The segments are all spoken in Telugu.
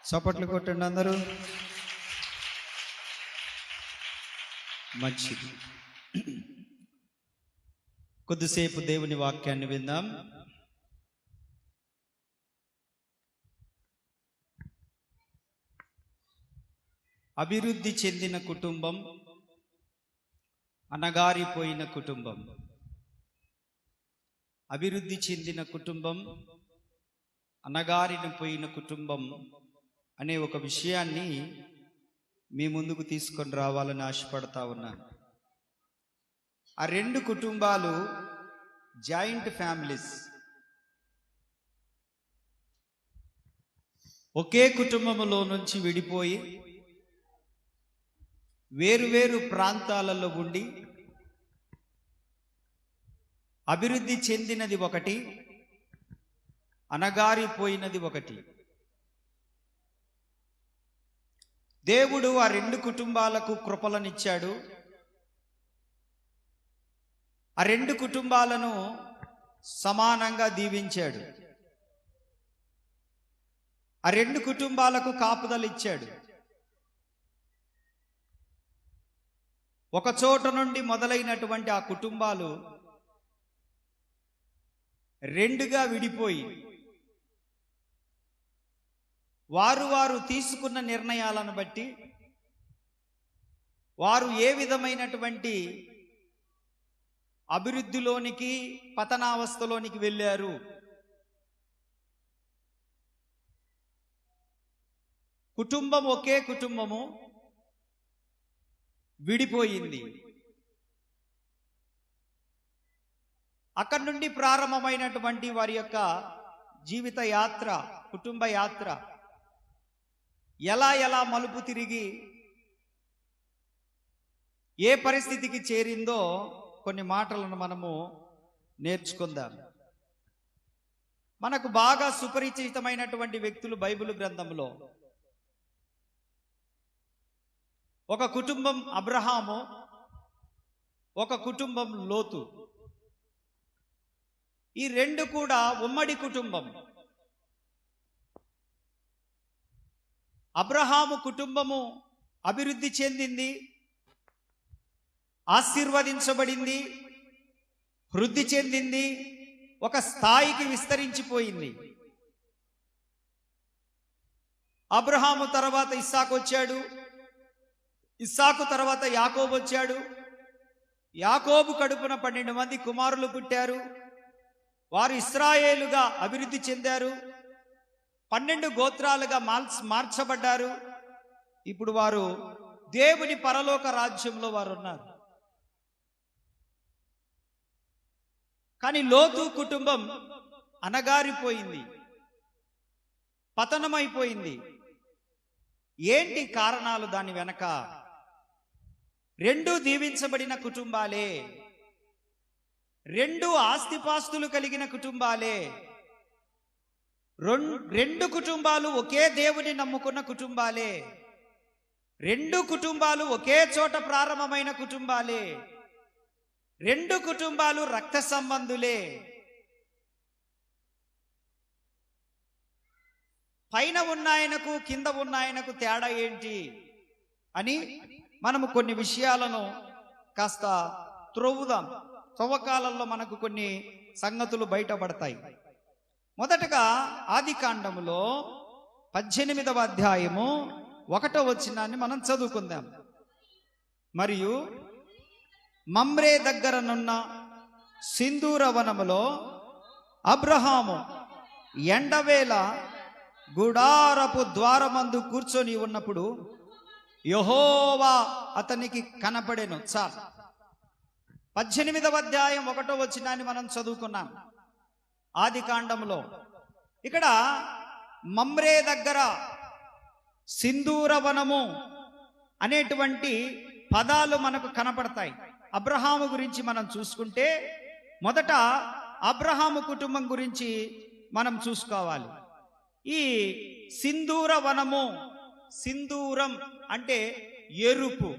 చప్పట్లు కొట్టండి అందరూ. మంచిది. కొద్దిసేపు దేవుని వాక్యాన్ని విందాం. అభివృద్ధి చెందిన కుటుంబం, అణగారిపోయిన కుటుంబం. అభివృద్ధి చెందిన కుటుంబం, అణగారిపోయిన కుటుంబం అనే ఒక విషయాన్ని మీ ముందుకు తీసుకొని రావాలని ఆశపడతా ఉన్నాను. ఆ రెండు కుటుంబాలు జాయింట్ ఫ్యామిలీస్. ఒకే కుటుంబంలో నుంచి విడిపోయి వేరువేరు ప్రాంతాలలో ఉండి అభివృద్ధి చెందినది ఒకటి, అణగారిపోయినది ఒకటి. దేవుడు ఆ రెండు కుటుంబాలకు కృపలనిచ్చాడు. ఆ రెండు కుటుంబాలను సమానంగా దీవించాడు. ఆ రెండు కుటుంబాలకు కాపుదలిచ్చాడు. ఒక చోట నుండి మొదలైనటువంటి ఆ కుటుంబాలు రెండుగా విడిపోయి వారు తీసుకున్న నిర్ణయాలను బట్టి వారు ఏ విధమైనటువంటి అభివృద్ధిలోనికి, పతనావస్థలోనికి వెళ్ళారు. కుటుంబం ఒకే కుటుంబము విడిపోయింది. అక్కడి నుండి ప్రారంభమైనటువంటి వారి యొక్క జీవిత యాత్ర, కుటుంబ యాత్ర ఎలా మలుపు తిరిగి ఏ పరిస్థితికి చేరిందో కొన్ని మాటలను మనము నేర్చుకుందాం. మనకు బాగా సుపరిచితమైనటువంటి వ్యక్తులు బైబిల్ గ్రంథంలో. ఒక కుటుంబం అబ్రహాము, ఒక కుటుంబం లోతు. ఈ రెండు కూడా ఉమ్మడి కుటుంబం. అబ్రహాము కుటుంబము అభివృద్ధి చెందింది, ఆశీర్వదించబడింది, వృద్ధి చెందింది, ఒక స్థాయికి విస్తరించిపోయింది. అబ్రహాము తర్వాత ఇస్సాకు వచ్చాడు, ఇస్సాకు తర్వాత యాకోబు వచ్చాడు. యాకోబు కడుపున 12 మంది కుమారులు పుట్టారు. వారు ఇశ్రాయేలుగా అభివృద్ధి చెందారు. 12 గోత్రాలుగా మార్చబడ్డారు. ఇప్పుడు వారు దేవుని పరలోక రాజ్యంలో వారు ఉన్నారు. కానీ లోతు కుటుంబం అణగారిపోయింది, పతనమైపోయింది. ఏంటి కారణాలు దాని వెనక? రెండు దీవించబడిన కుటుంబాలే, రెండు ఆస్తిపాస్తులు కలిగిన కుటుంబాలే, రెండు కుటుంబాలు ఒకే దేవుని నమ్ముకున్న కుటుంబాలే, రెండు కుటుంబాలు ఒకే చోట ప్రారంభమైన కుటుంబాలే, రెండు కుటుంబాలు రక్త సంబంధులే. పైన ఉన్నాయనకు కింద ఉన్నాయనకు తేడా ఏంటి అని మనము కొన్ని విషయాలను కాస్త త్రవ్వుదాం. త్రవ్వకాలంలో మనకు కొన్ని సంగతులు బయటపడతాయి. మొదటగా ఆదికాండములో 18వ అధ్యాయము 1వ వచనాన్ని మనం చదువుకుందాం. మరియు మమ్రే దగ్గరనున్న సింధూర వనములో అబ్రహాము ఎండవేళ గుడారపు ద్వారమందు కూర్చొని ఉన్నప్పుడు యెహోవా అతనికి కనపడెను. చాలు. 18వ అధ్యాయం 1వ వచనాన్ని మనం చదువుకున్నాం ఆదికాండంలో. ఇక్కడ మమ్రే దగ్గర సింధూర వనము అనేటువంటి పదాలు మనకు కనపడతాయి. అబ్రహాము గురించి మనం చూసుకుంటే మొదట అబ్రహాము కుటుంబం గురించి మనం చూసుకోవాలి. ఈ సింధూర వనము, సింధూరం అంటే ఎరుపు.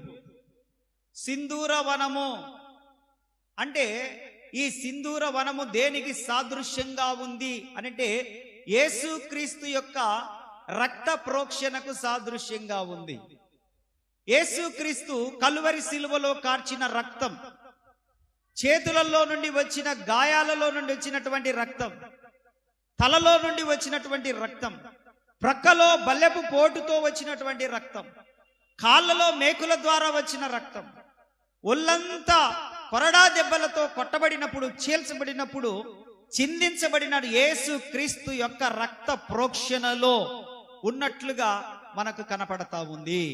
సింధూర వనము అంటే ఈ సింధూర వనము దేనికి సాదృశ్యంగా ఉంది అంటే యేసుక్రీస్తు యొక్క రక్త ప్రోక్షణకు సాదృశ్యంగా ఉంది. యేసుక్రీస్తు కలువరి శిలువలో కార్చిన రక్తం, చేతులలో నుండి వచ్చిన గాయాలలో నుండి వచ్చినటువంటి రక్తం, తలలో నుండి వచ్చినటువంటి రక్తం, ప్రక్కలో బల్లెపు పోటుతో వచ్చినటువంటి రక్తం, కాళ్ళలో మేకుల ద్వారా వచ్చిన రక్తం, ఒళ్ళంతా కొరడా దెబ్బలతో కొట్టబడినప్పుడు, చీల్చబడినప్పుడు చిందించబడిన యేసుక్రీస్తు యొక్క రక్త ప్రోక్షణలో ఉన్నట్లుగా మనకు కనపడతా ఉంది.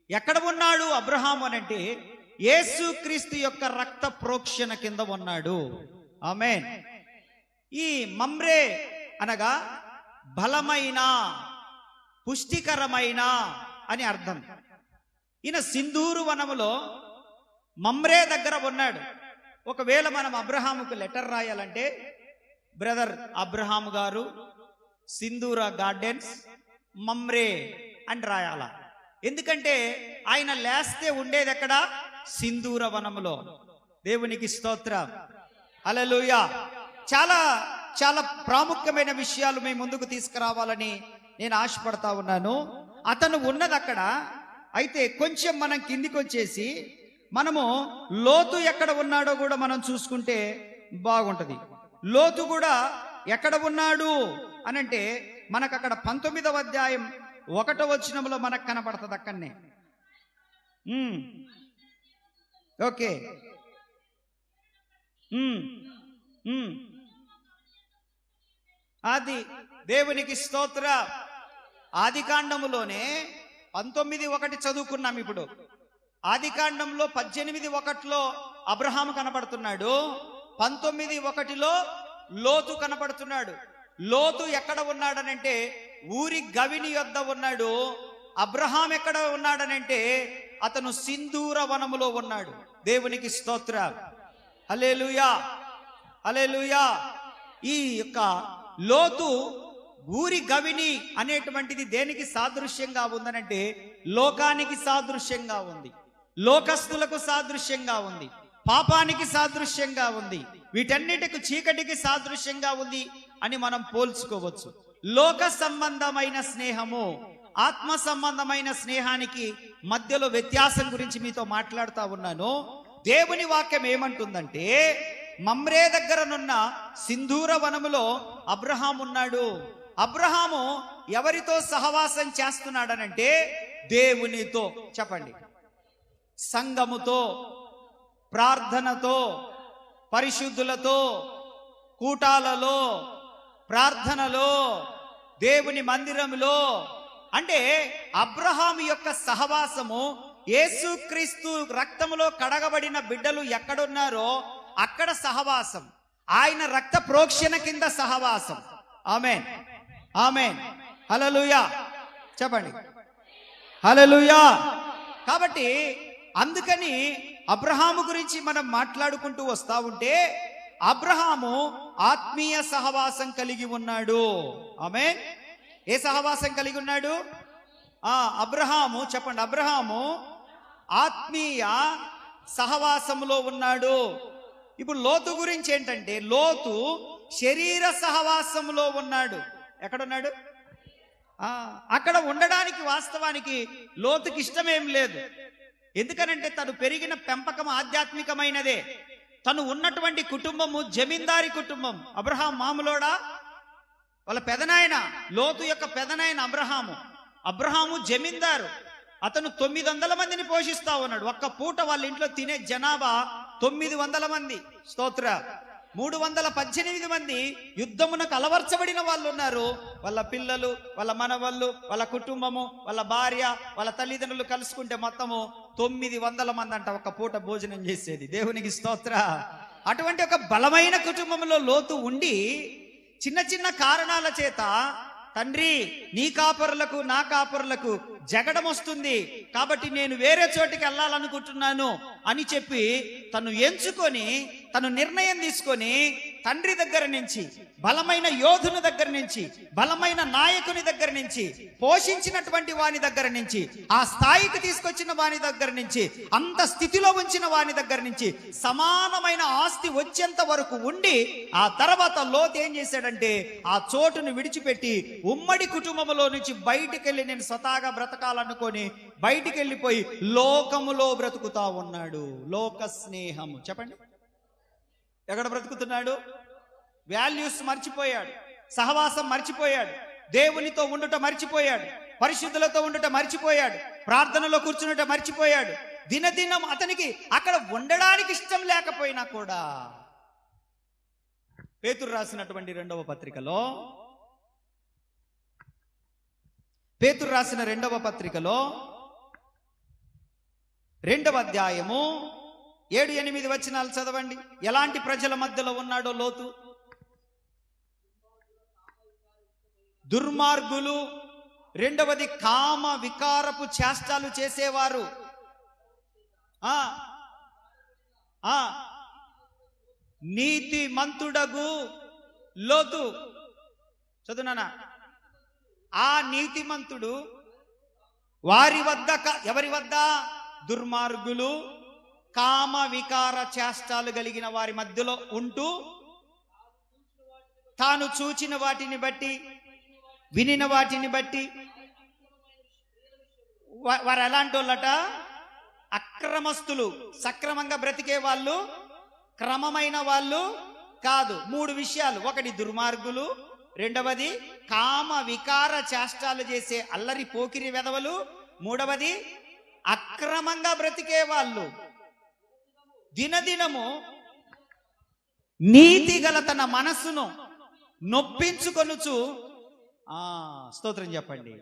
ఎక్కడ ఉన్నాడు అబ్రహాము అనంటే యేసుక్రీస్తు యొక్క రక్త ప్రోక్షణ కింద ఉన్నాడు. ఆమేన్. ఈ మమ్రే అనగా బలమైన, పుష్టికరమైన అని అర్థం. ఈయన సింధూరు వనములో మమ్రే దగ్గర ఉన్నాడు. ఒకవేళ మనం అబ్రహాముకు లెటర్ రాయాలంటే బ్రదర్ అబ్రహాం గారు, సింధూరా గార్డెన్స్, మమ్రే అని రాయాల. ఎందుకంటే ఆయన లేస్తే ఉండేది ఎక్కడ? సింధూర వనములో. దేవునికి స్తోత్రం, హల్లెలూయా. చాలా చాలా ప్రాముఖ్యమైన విషయాలు మీ ముందుకు తీసుకురావాలని నేను ఆశపడతా ఉన్నాను. అతను ఉన్నది అక్కడ. అయితే కొంచెం మనం కిందికి వచ్చేసి మనము లోతు ఎక్కడ ఉన్నాడో కూడా మనం చూసుకుంటే బాగుంటది. లోతు కూడా ఎక్కడ ఉన్నాడు అనంటే మనకు అక్కడ 19వ అధ్యాయం 1వ వచనంలో మనకు కనపడుతుంది. అక్కడనే ఓకే. అది దేవునికి స్తోత్ర. ఆది కాండములోనే 19:1 చదువుకున్నాం. ఇప్పుడు ఆది కాండంలో 18:1 అబ్రహాము కనపడుతున్నాడు, 19:1 లోతు కనపడుతున్నాడు. లోతు ఎక్కడ ఉన్నాడనంటే ఊరి గవిని యొద్ద ఉన్నాడు. అబ్రహాం ఎక్కడ ఉన్నాడనంటే అతను సింధూర వనములో ఉన్నాడు. దేవునికి స్తోత్ర, హల్లెలూయా, హల్లెలూయా. ఈ యొక్క లోతు ఊరి గవిని అనేటువంటిది దేనికి సాదృశ్యంగా ఉందనంటే లోకానికి సాదృశ్యంగా ఉంది, లోకస్తులకు సాదృశ్యంగా ఉంది, పాపానికి సాదృశ్యంగా ఉంది, వీటన్నిటికి చీకటికి సాదృశ్యంగా ఉంది అని మనం పోల్చుకోవచ్చు. లోక సంబంధమైన స్నేహము, ఆత్మ సంబంధమైన స్నేహానికి మధ్యలో వ్యత్యాసం గురించి మీతో మాట్లాడుతూ ఉన్నాను. దేవుని వాక్యం ఏమంటుందంటే మమ్రే దగ్గరనున్న సింధూర వనములో అబ్రహాం ఉన్నాడు. అబ్రహాము ఎవరితో సహవాసం చేస్తున్నాడనంటే దేవునితో. చెప్పండి. సంఘముతో, ప్రార్థనతో, పరిశుద్ధులతో, కూటాలలో, ప్రార్థనలో, దేవుని మందిరములో. అంటే అబ్రహాము యొక్క సహవాసము యేసుక్రీస్తు రక్తములో కడగబడిన బిడ్డలు ఎక్కడున్నారో అక్కడ సహవాసం, ఆయన రక్త ప్రోక్షణ కింద సహవాసం. ఆమేన్, ఆమేన్, హల్లెలూయా. చెప్పండి, హల్లెలూయా. కాబట్టి అందుకని అబ్రహాము గురించి మనం మాట్లాడుకుంటూ వస్తా ఉంటే అబ్రహాము ఆత్మీయ సహవాసం కలిగి ఉన్నాడు. ఆమేన్. ఏ సహవాసం కలిగి ఉన్నాడు? అబ్రహాము, చెప్పండి, అబ్రహాము ఆత్మీయ సహవాసములో ఉన్నాడు. ఇప్పుడు లోతు గురించి ఏంటంటే లోతు శరీర సహవాసములో ఉన్నాడు. ఎక్కడున్నాడు? అక్కడ ఉండడానికి వాస్తవానికి లోతుకి ఇష్టమేం లేదు. ఎందుకనంటే తను పెరిగిన పెంపకం ఆధ్యాత్మికమైనదే. తను ఉన్నటువంటి కుటుంబము జమీందారి కుటుంబం. అబ్రహాం మామూలోడా? వాళ్ళ పెదనాయన, లోతు యొక్క పెదనాయన అబ్రహాము. అబ్రహాము జమీందారు. అతను 900 మందిని పోషిస్తా ఉన్నాడు. ఒక్క పూట వాళ్ళ ఇంట్లో తినే జనాభా 900 మంది. స్తోత్ర. 318 మంది యుద్ధమునకు అలవర్చబడిన వాళ్ళు ఉన్నారు. వాళ్ళ పిల్లలు, వాళ్ళ మనవళ్ళు, వాళ్ళ కుటుంబము, వాళ్ళ భార్య, వాళ్ళ తల్లిదండ్రులు కలుసుకుంటే మొత్తము 900 మంది అంట ఒక పూట భోజనం చేసేది. దేవునికి స్తోత్ర. అటువంటి ఒక బలమైన కుటుంబంలో లోతు ఉండి చిన్న చిన్న కారణాల చేత తండ్రి నీ కాపరులకు నా కాపరులకు జగడం వస్తుంది కాబట్టి నేను వేరే చోటికి వెళ్ళాలనుకుంటున్నాను అని చెప్పి తను ఎంచుకొని, తను నిర్ణయం తీసుకొని తండ్రి దగ్గర నుంచి, బలమైన యోధుని దగ్గర నుంచి, బలమైన నాయకుని దగ్గర నుంచి, పోషించినటువంటి వాని దగ్గర నుంచి, ఆ స్థాయికి తీసుకొచ్చిన వాని దగ్గర నుంచి, అంత స్థితిలో ఉంచిన వాని దగ్గర నుంచి సమానమైన ఆస్తి వచ్చేంత వరకు ఉండి, ఆ తర్వాత లోతు ఏం చేశాడంటే ఆ చోటును విడిచిపెట్టి ఉమ్మడి కుటుంబంలో నుంచి బయటికెళ్ళి నేను స్వతహాగా బ్రతకాలనుకొని బయటికి వెళ్ళిపోయి లోకములో బ్రతుకుతా ఉన్నాడు. లోక స్నేహము చెప్పండి, ఎక్కడ బ్రతుకుతున్నాడు? వాల్యూస్ మర్చిపోయాడు, సహవాసం మర్చిపోయాడు, దేవునితో ఉండుట మర్చిపోయాడు, పరిశుద్ధులతో ఉండుట మర్చిపోయాడు, ప్రార్థనలో కూర్చున్నట మర్చిపోయాడు. దినదినం అతనికి అక్కడ ఉండడానికి ఇష్టం లేకపోయినా కూడా పేతురు రాసినటువంటి రెండవ పత్రికలో 2వ అధ్యాయము 7-8 వచనాలు చదవండి. ఎలాంటి ప్రజల మధ్యలో ఉన్నాడో లోతు? దుర్మార్గులు, రెండవది కామ వికారపు చేష్టాలు చేసేవారు, నీతి మంతుడగు లోతు. చదువునా? ఆ నీతిమంతుడు వారి వద్ద, ఎవరి వద్ద? దుర్మార్గులు, కామ వికార చేష్టాలు కలిగిన వారి మధ్యలో ఉంటూ తాను చూచిన వాటిని బట్టి, వినిన వాటిని బట్టి, వారు ఎలాంటి వాళ్ళట? అక్రమస్తులు, సక్రమంగా బ్రతికే వాళ్ళు, క్రమమైన వాళ్ళు కాదు. 3 విషయాలు. ఒకటి దుర్మార్గులు, రెండవది కామ వికార చేష్టాలు చేసే అల్లరి పోకిరి వెధవలు, మూడవది అక్రమంగా బ్రతికే వాళ్ళు. దినదినము నీతి గల తన మనస్సును నొప్పించుకొనుచు, స్తోత్రం చెప్పండి,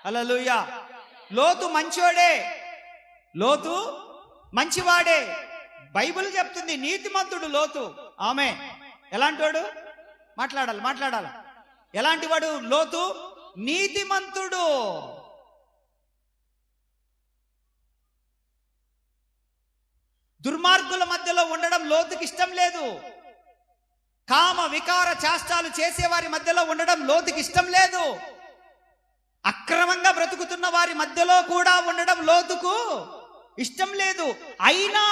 హల్లెలూయా. లోతు మంచోడే, లోతు మంచివాడే. బైబిల్ చెప్తుంది నీతిమంతుడు లోతు. ఆమె ఎలాంటి వాడు? మాట్లాడాలి. ఎలాంటి వాడు లోతు? నీతిమంతుడు. దుర్మార్గుల మధ్యలో ఉండడం లోతుకి ఇష్టం లేదు. కామ వికార చేష్టాలు చేసేవారి మధ్యలో ఉండడం లోతుకి ఇష్టం లేదు. అక్రమంగా బ్రతుకుతున్న వారి మధ్యలో కూడా ఉండడం లోతుకు ఇష్టం లేదు. అయినా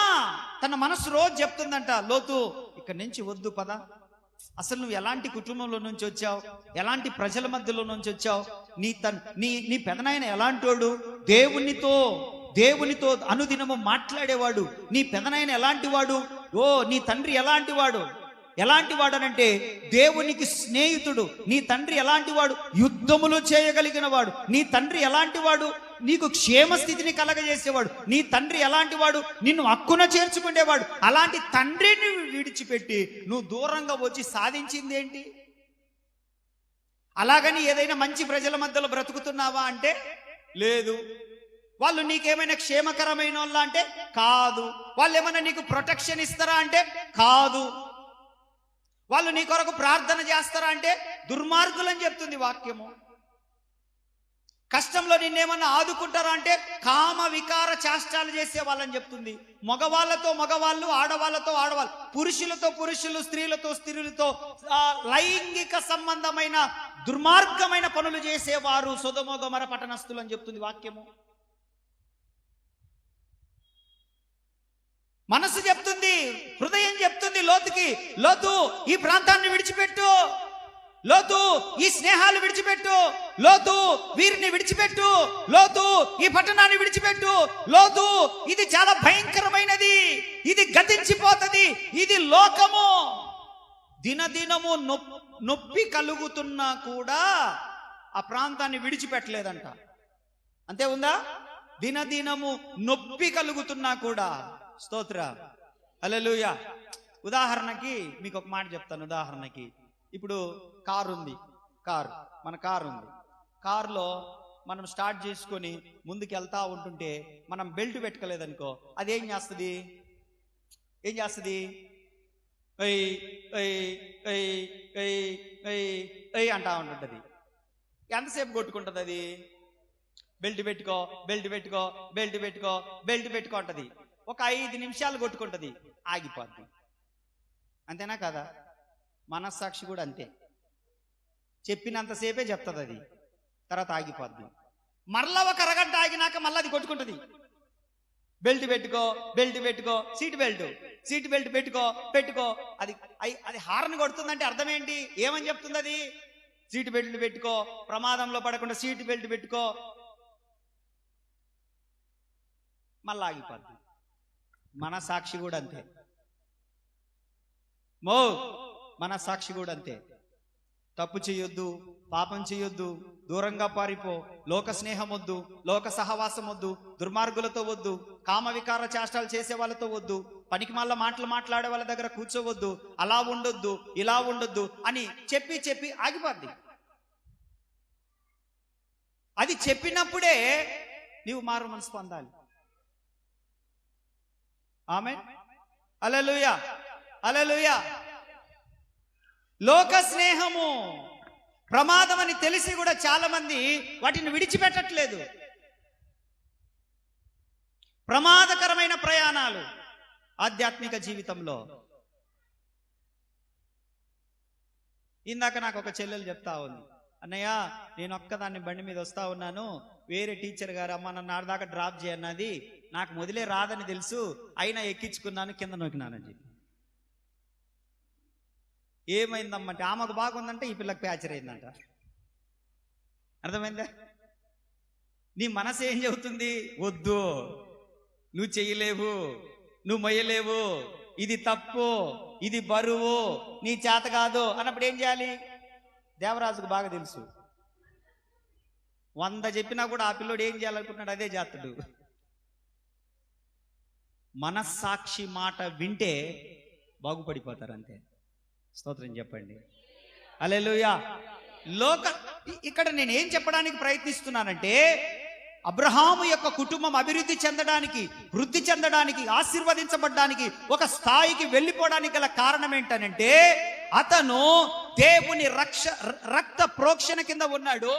తన మనసు రోజు చెప్తుందంట, లోతు ఇక్కడి నుంచి వద్దు పద. అసలు నువ్వు ఎలాంటి కుటుంబంలో నుంచి వచ్చావు? ఎలాంటి ప్రజల మధ్యలో నుంచి వచ్చావు? నీ పెదనాయన ఎలాంటోడు? దేవునితో అనుదినము మాట్లాడేవాడు. నీ పెదనాయన ఎలాంటి వాడు? నీ తండ్రి ఎలాంటి వాడు? అనంటే దేవునికి స్నేహితుడు. నీ తండ్రి ఎలాంటి వాడు? యుద్ధములు చేయగలిగిన వాడు. నీ తండ్రి ఎలాంటి వాడు? నీకు క్షేమ స్థితిని కలగజేసేవాడు. నీ తండ్రి ఎలాంటి వాడు? నిన్ను హక్కున చేర్చుకునేవాడు. అలాంటి తండ్రిని విడిచిపెట్టి నువ్వు దూరంగా వచ్చి సాధించింది ఏంటి? అలాగని ఏదైనా మంచి ప్రజల మధ్యలో బ్రతుకుతున్నావా అంటే లేదు. వాళ్ళు నీకేమైనా క్షేమకరమైన వాళ్ళ అంటే కాదు. వాళ్ళు ఏమైనా నీకు ప్రొటెక్షన్ ఇస్తారా అంటే కాదు. వాళ్ళు నీ కొరకు ప్రార్థన చేస్తారా అంటే దుర్మార్గులని చెప్తుంది వాక్యము. కష్టంలో నిన్నేమన్నా ఆదుకుంటారా అంటే కామ వికార చేష్టాలు చేసే వాళ్ళని చెప్తుంది. మగవాళ్ళతో మగవాళ్ళు, ఆడవాళ్ళతో ఆడవాళ్ళు, పురుషులతో పురుషులు, స్త్రీలతో స్త్రీలతో లైంగిక సంబంధమైన దుర్మార్గమైన పనులు చేసేవారు సొదొమ గొమొర పట్టణస్థులు అని చెప్తుంది వాక్యము. మనసు చెప్తుంది, హృదయం చెప్తుంది లోతుకి, లోతు ఈ ప్రాంతాన్ని విడిచిపెట్టు, లోతు ఈ స్నేహాలు విడిచిపెట్టు, లోతు వీరిని విడిచిపెట్టు, లోతు ఈ పట్టణాన్ని విడిచిపెట్టు, లోతు ఇది చాలా భయంకరమైనది, ఇది గతించిపోతుంది, ఇది లోకము. దినదినము నొప్పి కలుగుతున్నా కూడా ఆ ప్రాంతాన్ని విడిచిపెట్టలేదంట. అంతే ఉందా? దినదినము నొప్పి కలుగుతున్నా కూడా. స్తోత్ర, హల్లెలూయా. ఉదాహరణకి మీకు ఒక మాట చెప్తాను. ఉదాహరణకి ఇప్పుడు కారు ఉంది, మన కారు ఉంది. కారులో మనం స్టార్ట్ చేసుకొని ముందుకు వెళ్తా ఉంటుంటే మనం బెల్ట్ పెట్టుకోలేదనుకో, అది ఏం చేస్తుంది? అంటా ఉంటుంటది. ఎంతసేపు కొట్టుకుంటుంది అది? బెల్ట్ పెట్టుకో అంటది. ఒక 5 నిమిషాలు కొట్టుకుంటుంది, ఆగిపోద్ది. అంతేనా కదా? మనస్సాక్షి కూడా అంతే. చెప్పినంతసేపే చెప్తుంది, అది తర్వాత ఆగిపోద్ది. మరలా ఒక అరగంట ఆగినాక మళ్ళీ అది కొట్టుకుంటుంది. బెల్ట్ పెట్టుకో, బెల్ట్ పెట్టుకో, సీట్ బెల్ట్ పెట్టుకో. అది హార్న్ కొడుతుందంటే అర్థం ఏంటి? ఏమని చెప్తుంది అది? సీట్ బెల్ట్ పెట్టుకో, ప్రమాదంలో పడకుండా సీట్ బెల్ట్ పెట్టుకో. మళ్ళా ఆగిపోద్ది. మనస్సాక్షి కూడా అంతే. మనస్సాక్షి కూడా అంతే. తప్పు చేయొద్దు, పాపం చేయొద్దు, దూరంగా పారిపో, లోక స్నేహం వద్దు, లోక సహవాసం వద్దు, దుర్మార్గులతో వద్దు, కామ వికార చేష్టాలు చేసే వాళ్ళతో వద్దు, పనికి మళ్ళా మాటలు మాట్లాడే వాళ్ళ దగ్గర కూర్చోవద్దు, అలా ఉండొద్దు, ఇలా ఉండొద్దు అని చెప్పి ఆగిపోద్ది. అది చెప్పినప్పుడే నీవు మారు మనసు పొందాలి. ఆమేన్. హల్లెలూయా, హల్లెలూయా. లోక స్నేహము ప్రమాదం అని తెలిసి కూడా చాలా మంది వాటిని విడిచిపెట్టట్లేదు. ప్రమాదకరమైన ప్రయాణాలు ఆధ్యాత్మిక జీవితంలో. ఇందాక నాకు ఒక చెల్లెలు చెప్తా ఉంది, అన్నయ్య నేను ఒక్కదాన్ని బండి మీద వస్తా ఉన్నాను, వేరే టీచర్ గారు అమ్మ నన్ను ఆడదాకా డ్రాప్ చేయన్నది, నాకు మొదలే రాదని తెలుసు, అయినా ఎక్కించుకున్నాను, కింద నొక్కినానని చెప్పి. ఏమైందమ్మంటే ఆమెకు బాగుందంటే ఈ పిల్లకి ప్యాచర్ అయిందంట. అర్థమైందా? నీ మనసు ఏం చెబుతుంది? వద్దు, నువ్వు చెయ్యలేవు, నువ్వు మొయ్యలేవు, ఇది తప్పు, ఇది బరువు, నీ చేత కాదు అన్నప్పుడు ఏం చేయాలి? దేవరాజుకు బాగా తెలుసు, 100 చెప్పినా కూడా ఆ పిల్లోడు ఏం చేయాలనుకుంటున్నాడు అదే చేస్తాడు. మనస్సాక్షి మాట వింటే బాగుపడిపోతారు అంతే. స్తోత్రం చెప్పండి. హల్లెలూయా. ఇక్కడ నేను ఏం చెప్పడానికి ప్రయత్నిస్తున్నానంటే, అబ్రహాము యొక్క కుటుంబం అభివృద్ధి చెందడానికి, వృద్ధి చెందడానికి, ఆశీర్వదించబడ్డానికి, ఒక స్థాయికి వెళ్ళిపోవడానికి గల కారణం ఏంటనంటే, అతను దేవుని రక్త ప్రోక్షణ కింద ఉన్నాడు.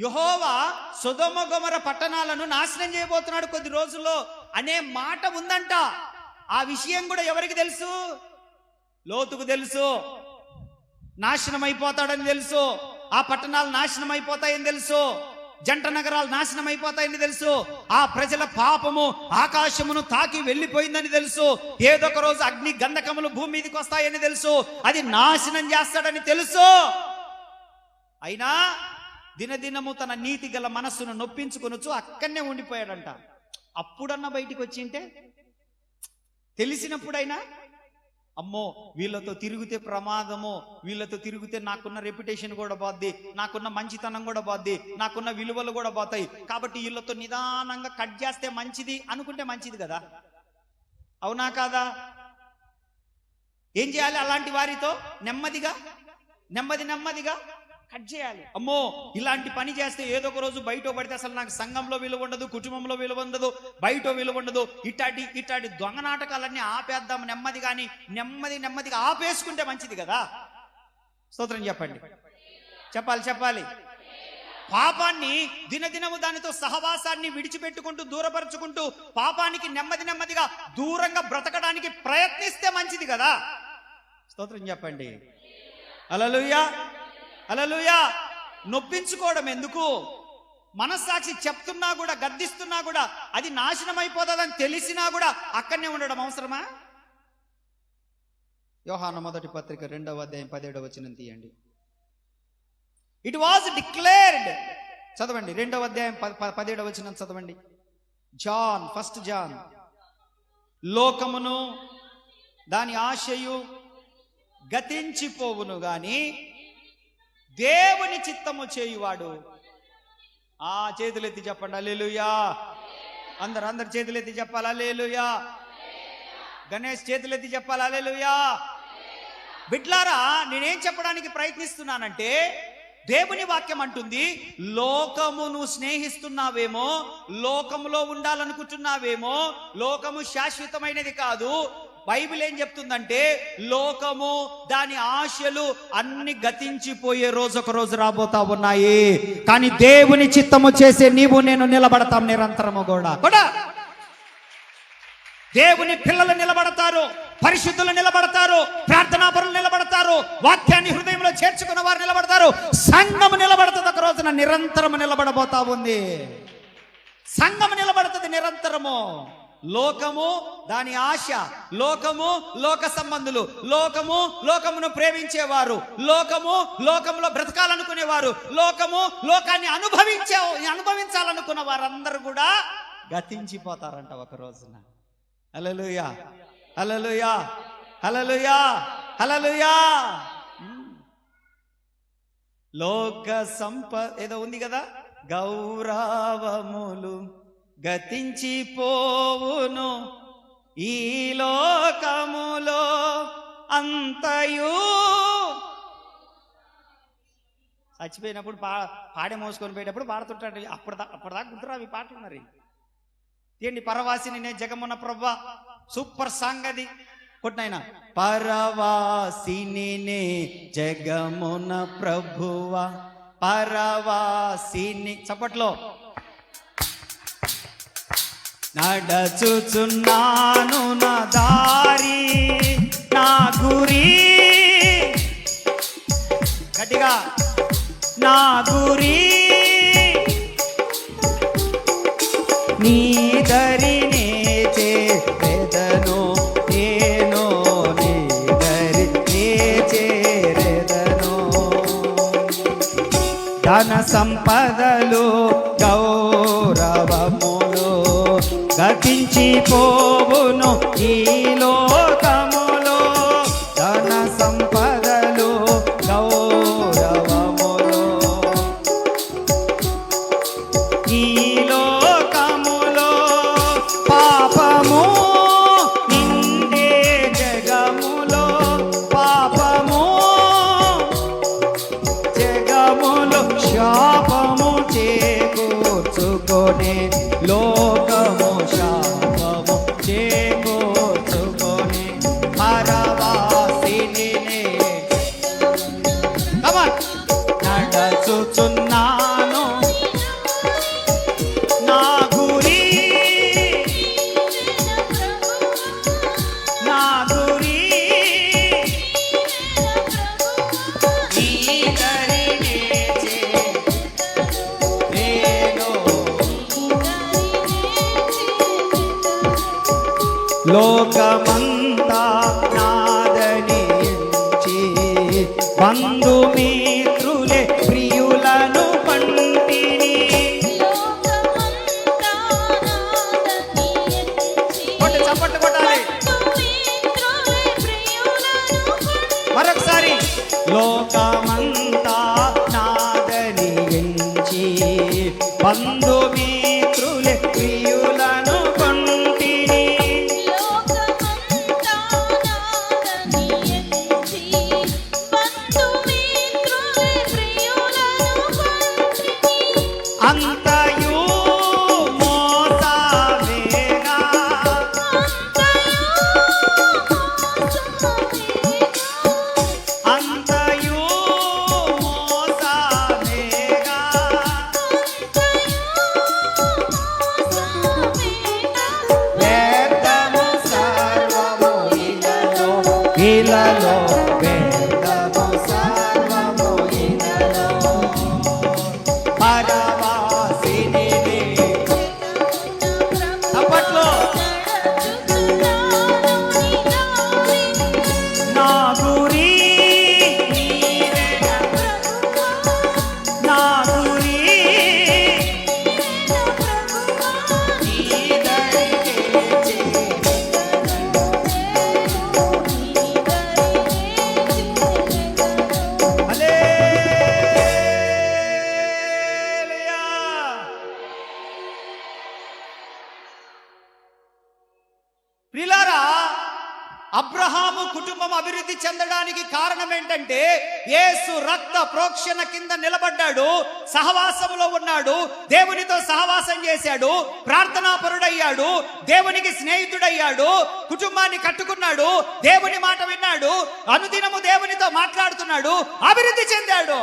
యెహోవా సొదొమ గొమొర పట్టణాలను నాశనం చేయబోతున్నాడు కొద్ది రోజుల్లో అనే మాట ఉందంట. ఆ విషయం కూడా ఎవరికి తెలుసు? లోతుకు తెలుసు. నాశనం అయిపోతాడని తెలుసు. ఆ పట్టణాలు నాశనం అయిపోతాయని తెలుసు. జంట నగరాలు నాశనం అయిపోతాయని తెలుసు. ఆ ప్రజల పాపము ఆకాశమును తాకి వెళ్ళిపోయిందని తెలుసు. ఏదొక రోజు అగ్ని గంధకములు భూమి మీదకి వస్తాయని తెలుసు. అది నాశనం చేస్తాడని తెలుసు. అయినా దినదినము తన నీతి గల మనస్సును నొప్పించుకొనొచ్చు అక్కడనే ఉండిపోయాడంట. అప్పుడన్నా బయటికి వచ్చింటే, తెలిసినప్పుడైనా అమ్మో వీళ్ళతో తిరిగితే ప్రమాదము, వీళ్ళతో తిరిగితే నాకున్న రెప్యుటేషన్ కూడా పోద్ది, నాకున్న మంచితనం కూడా పోద్ది, నాకున్న విలువలు కూడా పోతాయి, కాబట్టి వీళ్ళతో నిదానంగా కట్ చేస్తే మంచిది అనుకుంటే మంచిది కదా, అవునా కాదా? ఏం చేయాలి? అలాంటి వారితో నెమ్మదిగా కట్ చేయాలి. అమ్మో ఇలాంటి పని చేస్తే ఏదో ఒక రోజు బయట పడితే అసలు నాకు సంఘంలో విలువ ఉండదు, కుటుంబంలో విలువ ఉండదు, బయట విలువ ఉండదు, ఇట్లాంటి దొంగ నాటకాలన్నీ ఆపేద్దాం నెమ్మదిగా ఆపేసుకుంటే మంచిది కదా. స్తోత్రం చెప్పండి. చెప్పాలి. పాపాన్ని దినదినము దానితో సహవాసాన్ని విడిచిపెట్టుకుంటూ దూరపరుచుకుంటూ పాపానికి నెమ్మదిగా దూరంగా బ్రతకడానికి ప్రయత్నిస్తే మంచిది కదా. స్తోత్రం చెప్పండి. హల్లెలూయా. హల్లెలూయా. నొప్పించుకోవడం ఎందుకు? మనస్సాక్షి చెప్తున్నా కూడా, గద్దిస్తున్నా కూడా, అది నాశనం అయిపోతుందని తెలిసినా కూడా అక్కడనే ఉండడం అవసరమా? యోహాను మొదటి పత్రిక 2వ అధ్యాయం 17వ వచనం తీయండి. ఇట్ వాజ్ డిక్లేర్డ్, చదవండి 2వ అధ్యాయం 17వ వచనం చదవండి. జాన్, 1 జాన్, లోకమును దాని ఆశయు గతించిపోవును గాని దేవుని చిత్తము చేయువాడు. ఆ చేతులెత్తి చెప్పండి హల్లెలూయా. అందరు చేతులెత్తి చెప్పాలి హల్లెలూయా. గణేష్ చేతులెత్తి చెప్పాలి హల్లెలూయా. బిడ్లారా, నేనేం చెప్పడానికి ప్రయత్నిస్తున్నానంటే, దేవుని వాక్యం అంటుంది, లోకమును స్నేహిస్తున్నావేమో, లోకములో ఉండాలనుకుంటున్నావేమో, లోకము శాశ్వతమైనది కాదు. బైబిల్ ఏం చెప్తుందంటే, లోకము దాని ఆశలు అన్ని గతించిపోయే రోజు ఒక రోజు రాబోతా ఉన్నాయి. కానీ దేవుని చిత్తము చేసే నీవు నేను నిలబడతాం నిరంతరము కూడా. దేవుని పిల్లలు నిలబడతారు, పరిశుద్ధులు నిలబడతారు, ప్రార్థనాపరులు నిలబడతారు, వాక్యాన్ని హృదయంలో చేర్చుకున్న వారు నిలబడతారు. సంఘము నిలబడుతుంది ఒక రోజున, నిరంతరము నిలబడబోతా ఉంది. సంఘము నిలబడుతుంది నిరంతరము. లోకము దాని ఆశ, లోకము లోక సంబంధులు, లోకము లోకమును ప్రేమించేవారు, లోకము లోకంలో బ్రతకాలనుకునేవారు, లోకము లోకాన్ని అనుభవించాలనుకున్న వారందరూ కూడా గతించిపోతారంట ఒక రోజున. హల్లెలూయా, హల్లెలూయా, హల్లెలూయా, హల్లెలూయా. లోక ఏదో ఉంది కదా, గౌరవములు గతించిపోవును ఈ లోకములో అంతయు. చచ్చిపోయినప్పుడు పాడే మోసుకొని పోయేటప్పుడు పాడుతుంటాడు. అప్పటిదాకా గుర్తురావి పాటలు. మరి ఏంటి, పరవాసిని నే జగమున ప్రభువా, సూపర్ సాంగ్ అది. కొట్టినైనా, పరవాసిని నే జగమున ప్రభువా, పరవాసిని. చప్పట్లో. నడచుచున్నాను నా దారి, నా గురి, గట్టిగా, నా గురి నీ దరినే చేరెదను, నేను నీ దరినే చేరెదను. ధన సంపదలు గౌరవములు గతించిపోవును ఈ లోకములో. ధన సంపదలు గౌరవములు ఈ లోకములో. పాపము నిండే జగములో, పాపము జగములో శాపము చేకూర్చుకొనే, లోకము శాపము చేకూర్చుకొనే, పరవాసిని నడచుచున్నాను నా గురి, నా గురి ఈ దరినే చేరెను. లోకమంతా నాదనించి బంధుమిత్రులే ప్రియులను పంటిని. చప్పట్లు కొట్టాలి మరొకసారి. లోకమంతా నాదనించి బంధుమిత్రులే ప్రియులను పంటిని. అంతయు మోసమేగా, అంతయు మోసమేగా, వేదము సర్వము ఇలలో, ఇలలో వేదము సర్వము ఇలలో. అబ్రహాము కుటుంబం అభివృద్ధి చెందడానికి కారణం ఏంటంటే యేసు రక్త ప్రోక్షణ కింద నిలబడ్డాడు, సహవాసములో ఉన్నాడు, దేవునితో సహవాసం చేశాడు, ప్రార్థనాపరుడయ్యాడు, దేవునికి స్నేహితుడయ్యాడు, కుటుంబాన్ని కట్టుకున్నాడు, దేవుని మాట విన్నాడు, అనుదినము దేవునితో మాట్లాడుతున్నాడు, అభివృద్ధి చెందాడు.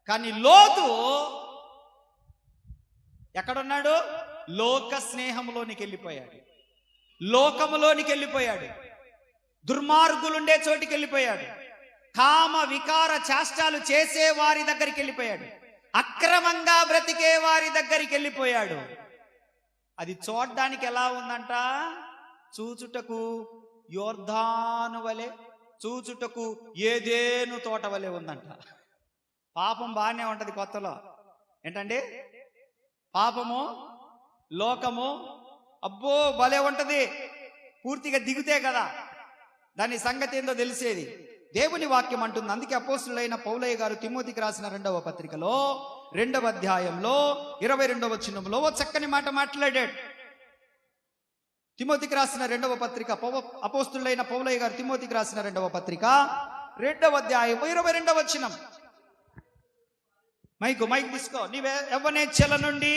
కానీ లోతు ఎక్కడున్నాడు? లోక స్నేహంలోనికి వెళ్ళిపోయాడు, లోకములోనికి వెళ్ళిపోయాడు, దుర్మార్గులుండే చోటికి వెళ్ళిపోయాడు, కామ వికార చేష్టాలు చేసే వారి దగ్గరికి వెళ్ళిపోయాడు, అక్రమంగా బ్రతికే వారి దగ్గరికి వెళ్ళిపోయాడు. అది చూడడానికి ఎలా ఉందంట? చూచుటకు యోర్దాను వలె, చూచుటకు ఏదేను తోట వలె ఉందంట. పాపం బాగానే ఉంటది కొత్తలో. ఏంటండి? పాపము, లోకము అబ్బో భలే ఉంటది. పూర్తిగా దిగుతే కదా దాని సంగతి ఏందో తెలిసేది. దేవుని వాక్యం అంటుంది. అందుకే అపోస్తులైన పౌలయ్య గారు తిమోతికి రాసిన 2వ పత్రికలో 2వ అధ్యాయంలో 22వ వచనంలో ఓ చక్కని మాట మాట్లాడాడు. తిమోతికి రాసిన 2వ పత్రిక, అపోస్తులైన పౌలయ్య గారు తిమోతికి రాసిన 2వ పత్రిక 2వ అధ్యాయం 22వ వచనం. మైక్ తీసుకో. నీవే యవ్వనేచ్ఛల నుండి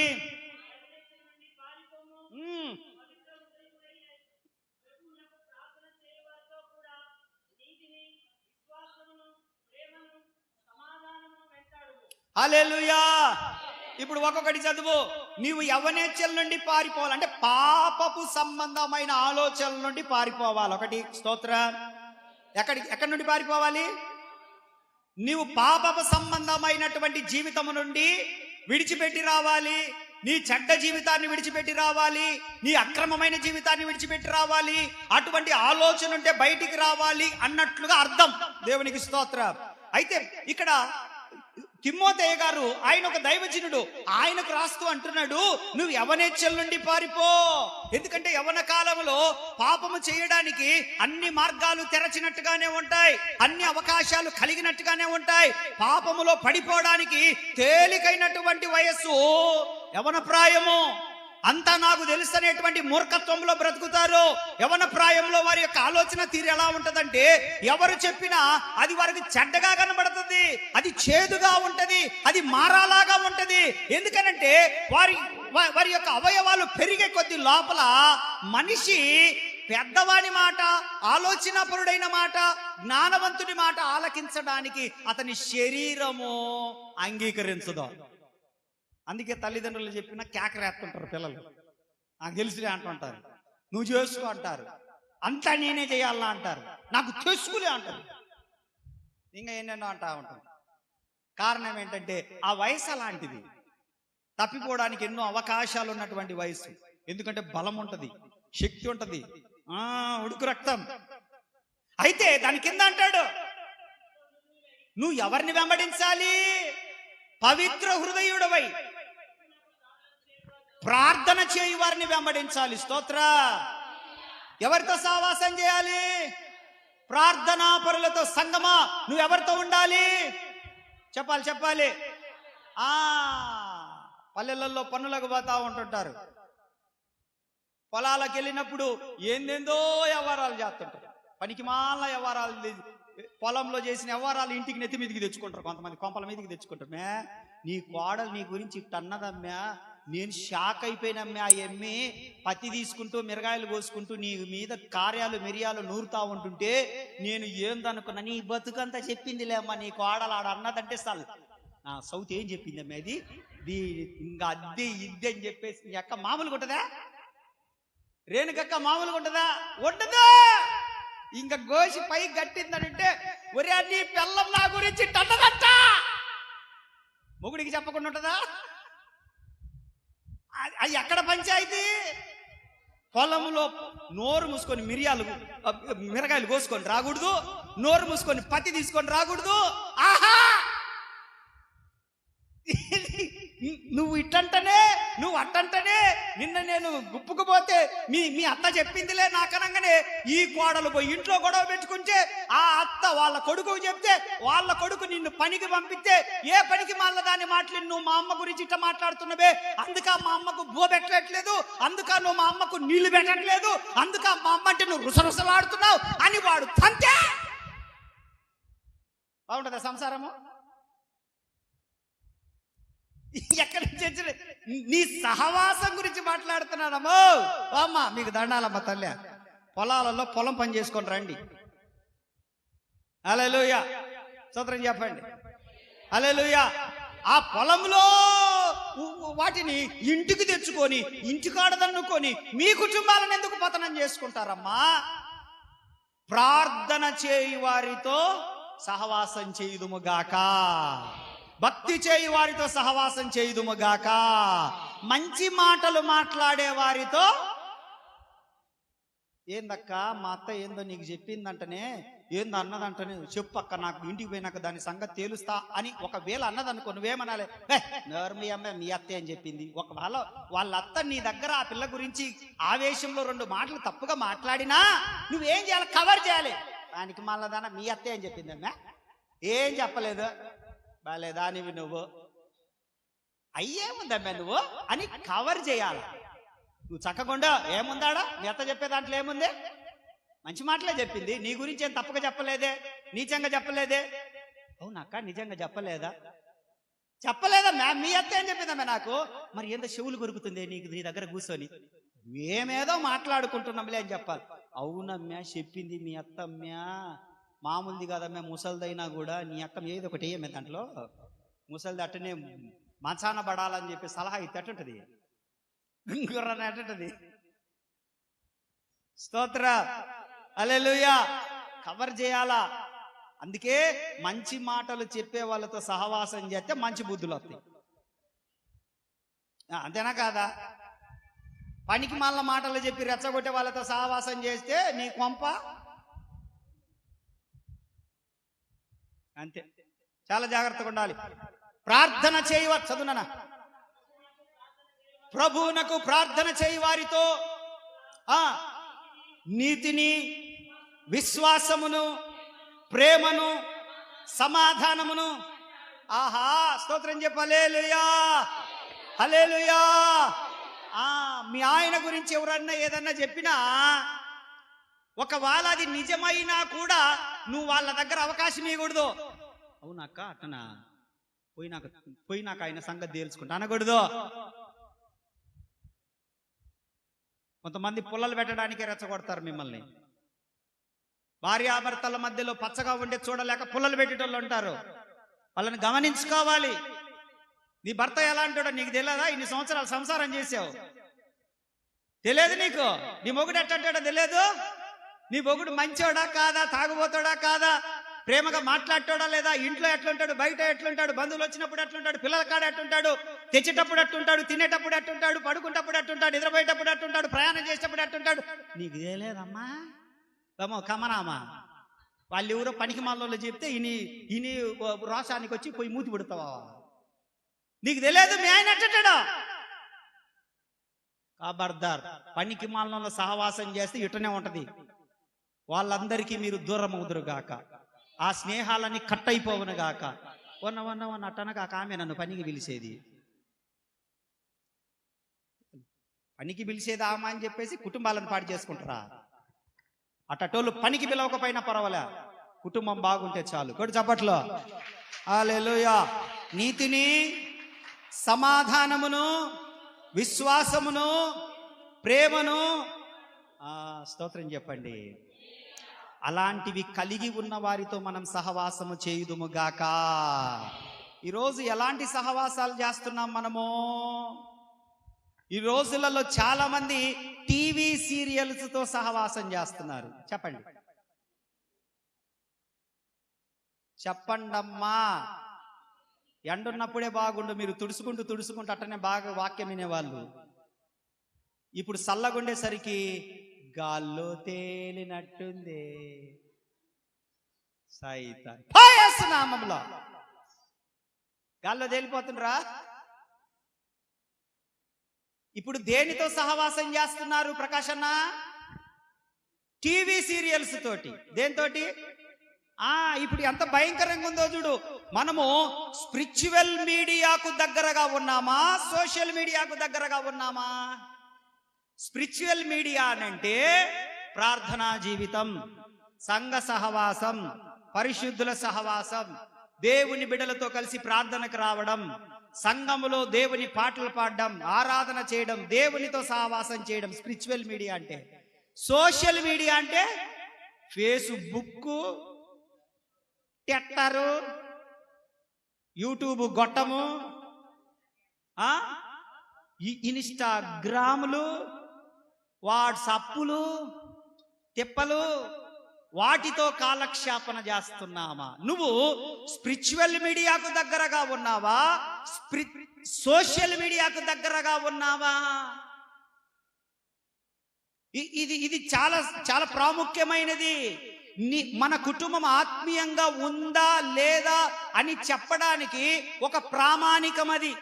హల్లెలూయా. ఇప్పుడు ఒక్కొక్కటి చదువు. నీవు యవ్వనేచ్ఛల నుండి పారిపోవాలంటే పాపపు సంబంధమైన ఆలోచనల నుండి పారిపోవాలి. ఒకటి స్తోత్రం. ఎక్కడి నుండి పారిపోవాలి? నీవు పాపపు సంబంధమైనటువంటి జీవితము నుండి విడిచిపెట్టి రావాలి. నీ చెడ్డ జీవితాన్ని విడిచిపెట్టి రావాలి, నీ అక్రమమైన జీవితాన్ని విడిచిపెట్టి రావాలి. అటువంటి ఆలోచన ఉంటే బయటికి రావాలి అన్నట్లుగా అర్థం. దేవునికి స్తోత్రం. అయితే ఇక్కడ తిమోతేయ గారు, ఆయన ఒక దైవజనుడు, ఆయనకు రాస్తూ అంటున్నాడు, నువ్వు యవ్వనేచ్ఛల నుండి పారిపో. ఎందుకంటే యవ్వన కాలంలో పాపము చేయడానికి అన్ని మార్గాలు తెరచినట్టుగానే ఉంటాయి, అన్ని అవకాశాలు కలిగినట్టుగానే ఉంటాయి. పాపములో పడిపోవడానికి తేలికైనటువంటి వయస్సు యవ్వన ప్రాయము. అంతా నాకు తెలుసు అనేటువంటి మూర్ఖత్వంలో బ్రతుకుతారు. యవ్వన ప్రాయంలో వారి యొక్క ఆలోచన తీరు ఎలా ఉంటదంటే, ఎవరు చెప్పినా అది వారికి చెడ్డగా కనబడుతుంది, అది చేదుగా ఉంటది, అది మారాలాగా ఉంటది. ఎందుకనంటే వారి యొక్క అవయవాలు పెరిగే కొద్ది లోపల మనిషి పెద్దవాని మాట, ఆలోచనాపరుడైన మాట, జ్ఞానవంతుడి మాట ఆలకించడానికి అతని శరీరము అంగీకరించదు. అందుకే తల్లిదండ్రులు చెప్పినా కేకరేస్తుంటారు పిల్లలు. నాకు తెలుసులే అంటుంటారు, నువ్వు చేసుకో అంటారు, అంతా నేనే చేయాలన్నా అంటారు, నాకు తెలుసుకులే అంటారు, ఇంకా ఎన్నెన్నో అంటా ఉంటారు. కారణం ఏంటంటే ఆ వయసు అలాంటిది, తప్పిపోవడానికి ఎన్నో అవకాశాలు ఉన్నటువంటి వయసు. ఎందుకంటే బలం ఉంటది, శక్తి ఉంటది, ఉడుకు రక్తం. అయితే దాని కింద అంటాడు, నువ్వు ఎవరిని వెంబడించాలి? పవిత్ర హృదయుడవై ప్రార్థన చేయి వారిని వెంబడించాలి. స్తోత్ర. ఎవరితో సహవాసం చేయాలి? ప్రార్థనా పరులతో. సంగమా, నువ్వు ఎవరితో ఉండాలి? చెప్పాలి. పల్లెలలో పన్నులకు పోతా ఉంటుంటారు, పొలాలకు వెళ్ళినప్పుడు ఏందేందో వ్యవహారాలు చేస్తుంటారు, పనికి మాల వ్యవహారాలు, పొలంలో చేసిన వ్యవహారాలు ఇంటికి నెత్తి మీదకి తెచ్చుకుంటారు, కొంతమంది కొంపల మీదకి తెచ్చుకుంటారు. నీ కోడలు నీ గురించి ఇట్టన్నదమ్మా, నేను షాక్ అయిపోయినమ్మా. ఆ ఎమ్మి పత్తి తీసుకుంటూ మిరగాయలు కోసుకుంటూ నీ మీద కార్యాలు మిరియాలు నూరుతా ఉంటుంటే నేను ఏందనుకున్నా, నీ బతుకంతా చెప్పిందిలేమ్మా నీ కోడలు ఆడ అన్నదంటే చాలు. నా సౌత్ ఏం చెప్పిందమ్మా, ఇది ఇంకా అద్దె ఇద్దే అని చెప్పేసి. నీ అక్క మామూలుగా ఉంటుందా? రేణుకక్క మామూలుగా ఉంటుందా? ఉండదా? ఇంకా గోసి పై గట్టిందనంటే, ఒరే నీ పిల్లం నా గురించి టన్నదంట, మొగుడికి చెప్పకుండా ఉంటుందా? అది ఎక్కడ పంచాయితీ? పొలంలో నోరు మూసుకొని మిరగాయలు కోసుకొని రాకూడదు, నోరు మూసుకొని పత్తి తీసుకొని రాకూడదు. ఆహా, నువ్వు ఇట్టంటనే నువ్వు అట్టంటనే నిన్న నేను గుప్పుకుపోతే మీ అత్త చెప్పిందిలే నాకనంగానే ఈ కోడలు పోయి ఇంట్లో గొడవ పెట్టుకుంటే ఆ అత్త వాళ్ళ కొడుకు చెప్తే వాళ్ళ కొడుకు నిన్ను పనికి పంపిస్తే ఏ పనికి మళ్ళీ దాన్ని మాట్లాడి నువ్వు మా అమ్మ గురించి ఇట్ట మాట్లాడుతున్నావే, అందుక మా అమ్మకు బో పెట్టట్లేదు, అందుక నువ్వు మా అమ్మకు నీళ్లు పెట్టట్లేదు, అందుక మా అమ్మ అంటే నువ్వు రుసరుసలాడుతున్నావు అని వాడు తంతే బాగుంటుందా సంసారము? ఎక్కడి నుంచి వచ్చిన నీ సహవాసం గురించి మాట్లాడుతున్నానమ్మో. అమ్మ మీకు దండాలమ్మ తల్లి, పొలాలలో పొలం పని చేసుకొని రండి. హల్లెలూయా, స్తోత్రం చెప్పండి. హల్లెలూయా. ఆ పొలంలో వాటిని ఇంటికి తెచ్చుకొని ఇంటికాడదన్నుకొని మీ కుటుంబాలను ఎందుకు పతనం చేసుకుంటారమ్మా? ప్రార్థన చేయి వారితో సహవాసం చేయుదుముగాక, భక్తి చేయి వారితో సహవాసం చేయుదుముగాక, మంచి మాటలు మాట్లాడే వారితో. ఏందక్క మా అత్త ఏందో నీకు చెప్పిందంటనే, ఏందో అన్నదంటనే, చెప్పు అక్క నాకు ఇంటికి పోయినాక దాని సంగతి తేలుస్తా అని ఒకవేళ అన్నదనుకో, నువ్వేమనాలి? నోరు మీ అమ్మ మీ అత్త ఏం చెప్పింది. ఒకవేళ వాళ్ళ అత్త నీ దగ్గర ఆ పిల్ల గురించి ఆవేశంలో 2 మాటలు తప్పుగా మాట్లాడినా నువ్వేం చేయాలి? కవర్ చేయాలి. దానికి మళ్ళా దాన మీ అత్త ఏం చెప్పిందమ్మా, ఏం చెప్పలేదు, బాలేదా నీవి నువ్వు, అయ్యేముందమ్మా నువ్వు అని కవర్ చేయాలి. నువ్వు చక్కకుండా ఏముందాడా మీ అత్త చెప్పే దాంట్లో ఏముంది? మంచి మాటలే చెప్పింది, నీ గురించి ఏం తప్పగా చెప్పలేదే, నీచంగా చెప్పలేదే. అవునక్క నిజంగా చెప్పలేదా? చెప్పలేదమ్మా, మీ అత్త ఏం చెప్పిందమ్మా నాకు. మరి ఎంత చెవులు కొరుకుతుంది నీకు నీ దగ్గర కూర్చొని, మేమేదో మాట్లాడుకుంటున్నాంలే అని చెప్పాలి. అవునమ్మా చెప్పింది మీ అత్తమ్మా, మామూలుది కాదమ్మా, ముసలిదైనా కూడా నీ అక్క ఏదో ఒకటి ఏమే దాంట్లో ముసలిది అట్టనే మంచాన పడాలని చెప్పి సలహా ఇది అట్టుంటది, గుర్రని అట్టుంటది. స్తోత్ర, హల్లెలూయా. కవర్ చేయాలా. అందుకే మంచి మాటలు చెప్పే వాళ్ళతో సహవాసం చేస్తే మంచి బుద్ధులు వస్తాయి. అంతేనా కాదా? పనికి మాల మాటలు చెప్పి రెచ్చగొట్టే వాళ్ళతో సహవాసం చేస్తే నీ కొంప అంతే. చాలా జాగ్రత్తగా ఉండాలి. ప్రార్థన చేయవ చదువునా, ప్రభువునకు ప్రార్థన చేయి వారితో నీతిని, విశ్వాసమును, ప్రేమను, సమాధానమును. ఆహా స్తోత్రం చెప్పు. హల్లెలూయా, హల్లెలూయా. మీ ఆయన గురించి ఎవరన్నా ఏదన్నా చెప్పినా ఒకవేళ అది నిజమైనా కూడా నువ్వు వాళ్ళ దగ్గర అవకాశం ఇవ్వకూడదు. అవునక్క అట్టనా, పోయినాక ఆయన సంగతి తేల్చుకుంటా అనకూడదు. కొంతమంది పుల్లలు పెట్టడానికే రెచ్చగొడతారు మిమ్మల్ని. భార్యాభర్తల మధ్యలో పచ్చగా ఉండే చూడలేక పుల్లలు పెట్టేటోళ్ళు ఉంటారు. వాళ్ళని గమనించుకోవాలి. నీ భర్త ఎలా అంటాడో నీకు తెలియదా? ఇన్ని సంవత్సరాలు సంసారం చేసావు, తెలియదు నీకు? నీ మొగుడు ఎట్టంటాడో తెలియదు? నీ మొగుడు మంచోడా కాదా, తాగుబోతాడా కాదా, ప్రేమగా మాట్లాడతాడా లేదా, ఇంట్లో ఎట్లుంటాడు, బయట ఎట్లుంటాడు, బంధువులు వచ్చినప్పుడు ఎట్లుంటాడు, పిల్లల కాడ ఎట్లుంటాడు, తెచ్చేటప్పుడు ఎట్లుంటాడు, తినేటప్పుడు ఎట్లుంటాడు, పడుకుంటప్పుడు ఎట్లుంటాడు, నిద్రపోయేటప్పుడు ఎట్లుంటాడు, ప్రయాణం చేసేటప్పుడు ఎట్లుంటాడు, నీకు తెలియదమ్మా. కమరామా వాళ్ళు ఎవరో పనికి మాల్లో చెప్తే ఇని రోషానికి వచ్చి పోయి మూతి పుడతావా? నీకు తెలియదు మీ ఆయన ఎట్టంటాడు. ఖబర్దార్, పనికి మాలలో సహవాసం చేస్తే ఇటనే ఉంటది. వాళ్ళందరికీ మీరు దూరం అవుదురుగాక, ఆ స్నేహాలన్నీ కట్ అయిపోవును గాక. వన్న అట్టనగా ఆమె నన్ను పనికి పిలిచేది, పనికి పిలిచేది ఆమె అని చెప్పేసి కుటుంబాలను పాడు చేసుకుంటారా? అట్టోళ్ళు పనికి పిలవకపోయినా పర్వాలే, కుటుంబం బాగుంటే చాలు. కొడు చప్పట్లో. హల్లెలూయా. నీతిని, సమాధానమును, విశ్వాసమును, ప్రేమను, స్తోత్రం చెప్పండి, అలాంటివి కలిగి ఉన్న వారితో మనం సహవాసము చేయుదుముగాక. ఈరోజు ఎలాంటి సహవాసాలు చేస్తున్నాం మనము? ఈ రోజులలో చాలా మంది టీవీ సీరియల్స్ తో సహవాసం చేస్తున్నారు. చెప్పండమ్మా. ఎండున్నప్పుడే బాగుండు, మీరు తుడుచుకుంటూ అట్టనే బాగా వాక్యం వినేవాళ్ళు. ఇప్పుడు చల్లగుండేసరికి గాల్లో తేలినట్టుంది. సైతాన్ నామంలో గాల్లో తేలిపోతుండ్రా. ఇప్పుడు దేనితో సహవాసం చేస్తున్నారు ప్రకాష్ అన్న? టీవీ సీరియల్స్ తోటి. దేంతోటి? ఇప్పుడు ఎంత భయంకరంగా ఉందో చూడు. మనము స్పిరిచువల్ మీడియాకు దగ్గరగా ఉన్నామా, సోషల్ మీడియాకు దగ్గరగా ఉన్నామా? స్పిరిచువల్ మీడియా అంటే ప్రార్థనా జీవితం, సంఘ సహవాసం, పరిశుద్ధుల సహవాసం, దేవుని బిడ్డలతో కలిసి ప్రార్థనకు రావడం, సంఘములో దేవుని పాటలు పాడడం, ఆరాధన చేయడం, దేవునితో సహవాసం చేయడం స్పిరిచువల్ మీడియా అంటే. సోషల్ మీడియా అంటే ఫేస్బుక్, ట్విట్టర్, యూట్యూబ్ గొట్టము, ఇన్స్టాగ్రాములు, వాట్సాప్లు, తిప్పలు, వాటితో కాలక్షేపణ చేస్తున్నామా? నువ్వు స్పిరిచువల్ మీడియాకు దగ్గరగా ఉన్నావా, సోషల్ మీడియాకు దగ్గరగా ఉన్నావా? ఇది చాలా చాలా ప్రాముఖ్యమైనది. మన కుటుంబం ఆత్మీయంగా ఉందా లేదా అని చెప్పడానికి ఒక ప్రామాణికం అది.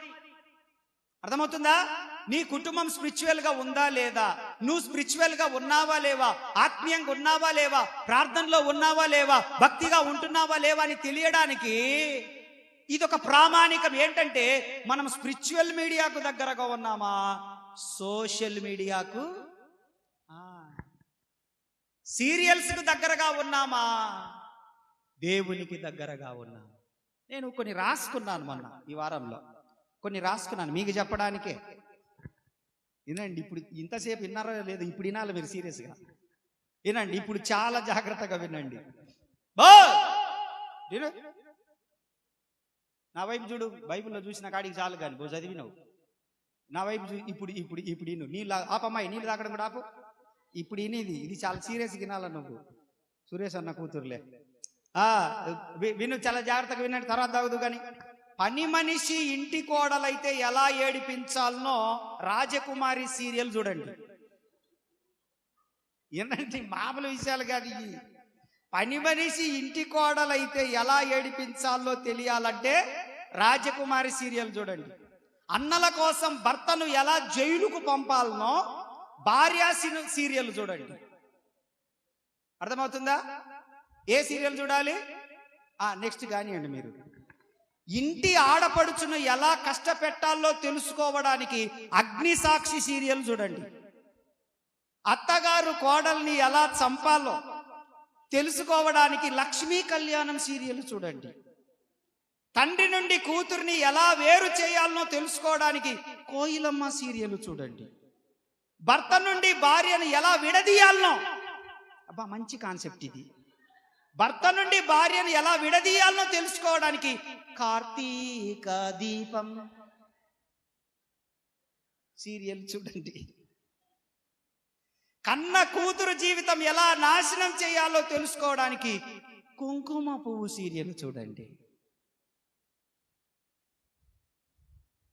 అర్థమవుతుందా? నీ కుటుంబం స్పిరిచువల్ గా ఉందా లేదా, నువ్వు స్పిరిచువల్ గా ఉన్నావా లేవా, ఆత్మీయంగా ఉన్నావా లేవా, ప్రార్థనలో ఉన్నావా లేవా, భక్తిగా ఉంటున్నావా లేవా అని తెలియడానికి ఇది ఒక ప్రామాణికం. ఏంటంటే మనం స్పిరిచువల్ మీడియాకు దగ్గరగా ఉన్నామా, సోషల్ మీడియాకు, సీరియల్స్ కు దగ్గరగా ఉన్నామా, దేవునికి దగ్గరగా ఉన్నామా? నేను కొన్ని రాసుకున్నాను మొన్న ఈ వారంలో, కొన్ని రాసుకున్నాను మీకు చెప్పడానికే. వినండి, ఇప్పుడు ఇంతసేపు విన్నారో లేదు, ఇప్పుడు వినాలి మీరు సీరియస్గా వినండి. ఇప్పుడు చాలా జాగ్రత్తగా వినండి. నా వైపు చూడు, బైబిల్లో చూసిన కాడికి చాలు కానీ బో చదివినవు. నా వైపు ఇప్పుడు ఇప్పుడు ఇప్పుడు ఇను. నీళ్ళు ఆపమ్మాయి, నీళ్ళు తాగడం కూడా ఆపు. ఇప్పుడు ఇది చాలా సీరియస్గా వినాల నువ్వు. సురేష్ అన్న కూతురులే, విను, చాలా జాగ్రత్తగా వినండి, తర్వాత తాగుదు కానీ. పని మనిషి ఇంటి కోడలైతే ఎలా ఏడిపించాలనో రాజకుమారి సీరియల్ చూడండి. ఏంటంటే మామూలు విషయాలు కాదు ఇవి. పని మనిషి ఇంటి కోడలైతే ఎలా ఏడిపించాలో తెలియాలంటే రాజకుమారి సీరియల్ చూడండి. అన్నల కోసం భర్తను ఎలా జైలుకు పంపాలనో భార్య సీరియల్ చూడండి. అర్థమవుతుందా? ఏ సీరియల్ చూడాలి? నెక్స్ట్ కానివ్వండి మీరు. ఇంటి ఆడపడుచును ఎలా కష్టపెట్టాలో తెలుసుకోవడానికి అగ్నిసాక్షి సీరియల్ చూడండి. అత్తగారు కోడల్ని ఎలా చంపాలో తెలుసుకోవడానికి లక్ష్మీ కళ్యాణం సీరియల్ చూడండి. తండ్రి నుండి కూతుర్ని ఎలా వేరు చేయాలనో తెలుసుకోవడానికి కోయిలమ్మ సీరియల్ చూడండి. భర్త నుండి భార్యను ఎలా విడదీయాలనో, అబ్బా మంచి కాన్సెప్ట్ ఇది. భర్త నుండి భార్యను ఎలా విడదీయాలనో తెలుసుకోవడానికి కార్తీక దీపం సీరియల్ చూడండి. కన్న కూతురు జీవితం ఎలా నాశనం చేయాలో తెలుసుకోవడానికి కుంకుమ పువ్వు సీరియల్ చూడండి.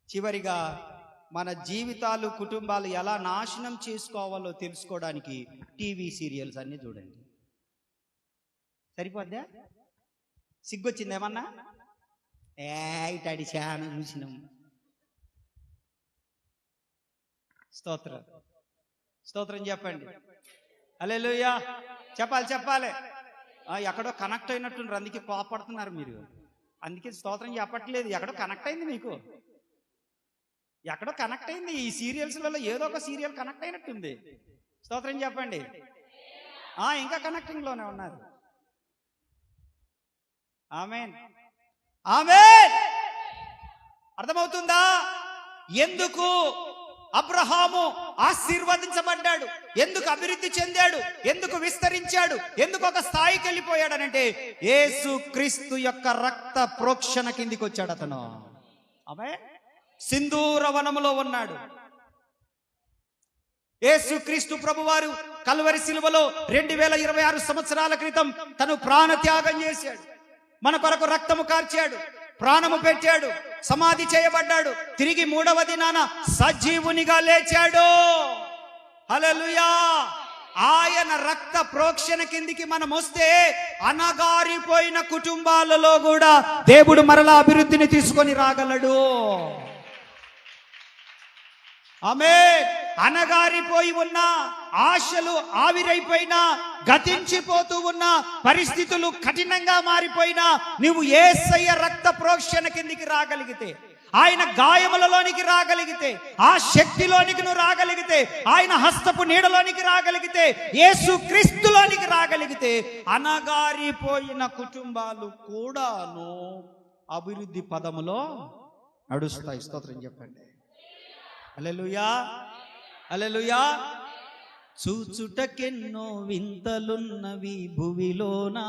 చివరిగా మన జీవితాలు, కుటుంబాలు ఎలా నాశనం చేసుకోవాలో తెలుసుకోవడానికి టీవీ సీరియల్స్ అన్ని చూడండి. సరిపోద్దా? సిగ్గొచ్చిందేమన్నా? ఇటాడి చాలా చూసినాం. స్తోత్రం, స్తోత్రం చెప్పండి. హల్లెలూయా చెప్పాలి. ఎక్కడో కనెక్ట్ అయినట్టు, అందుకే కోపడుతున్నారు మీరు. అందుకే స్తోత్రం చెప్పట్లేదు. ఎక్కడో కనెక్ట్ అయింది, మీకు ఎక్కడో కనెక్ట్ అయింది. ఈ సీరియల్స్లలో ఏదో ఒక సీరియల్ కనెక్ట్ అయినట్టుంది. స్తోత్రం చెప్పండి. ఇంకా కనెక్టింగ్ లోనే ఉన్నారు. ఆమేన్, ఆమేన్. అర్థమవుతుందా? ఎందుకు అబ్రహాము ఆశీర్వదించబడ్డాడు, ఎందుకు అభివృద్ధి చెందాడు, ఎందుకు విస్తరించాడు, ఎందుకు ఒక స్థాయికి వెళ్ళిపోయాడనంటే యేసు క్రీస్తు యొక్క రక్త ప్రోక్షణ కిందికి వచ్చాడు అతను. ఆమేన్. సింధూర వనములో ఉన్నాడు. యేసు క్రీస్తు ప్రభువారు కల్వరి శిలువలో 2026 సంవత్సరాల క్రితం తను ప్రాణ త్యాగం చేశాడు. మన కొరకు రక్తము కార్చాడు, ప్రాణము పెట్టాడు, సమాధి చేయబడ్డాడు, తిరిగి 3వ దినాన సజీవునిగా లేచాడు. హల్లెలూయా. ఆయన రక్త ప్రోక్షణ కిందికి మనం వస్తే అనగారిపోయిన కుటుంబాలలో కూడా దేవుడు మరలా అభివృద్ధిని తీసుకొని రాగలడు. ఆమేన్. అనగారిపోయి ఉన్న ఆశలు ఆవిరైపోయినా, గతించిపోతూ ఉన్న పరిస్థితులు కఠినంగా మారిపోయినా, నువ్వు యేసయ్య రక్త ప్రోక్షణ కిందికి రాగలిగితే, ఆయన గాయములలోనికి రాగలిగితే, ఆ శక్తిలోనికి నువ్వు రాగలిగితే, ఆయన హస్తపు నీడలోనికి రాగలిగితే, యేసు క్రీస్తులోనికి రాగలిగితే, అనగారిపోయిన కుటుంబాలు కూడాను అభివృద్ధి పదములో నడుస్తాయి. స్తోత్రం చెప్పండి. హల్లెలూయా, హల్లెలూయా. చూచుటకెన్నో వింతలున్నవి భువిలోనా,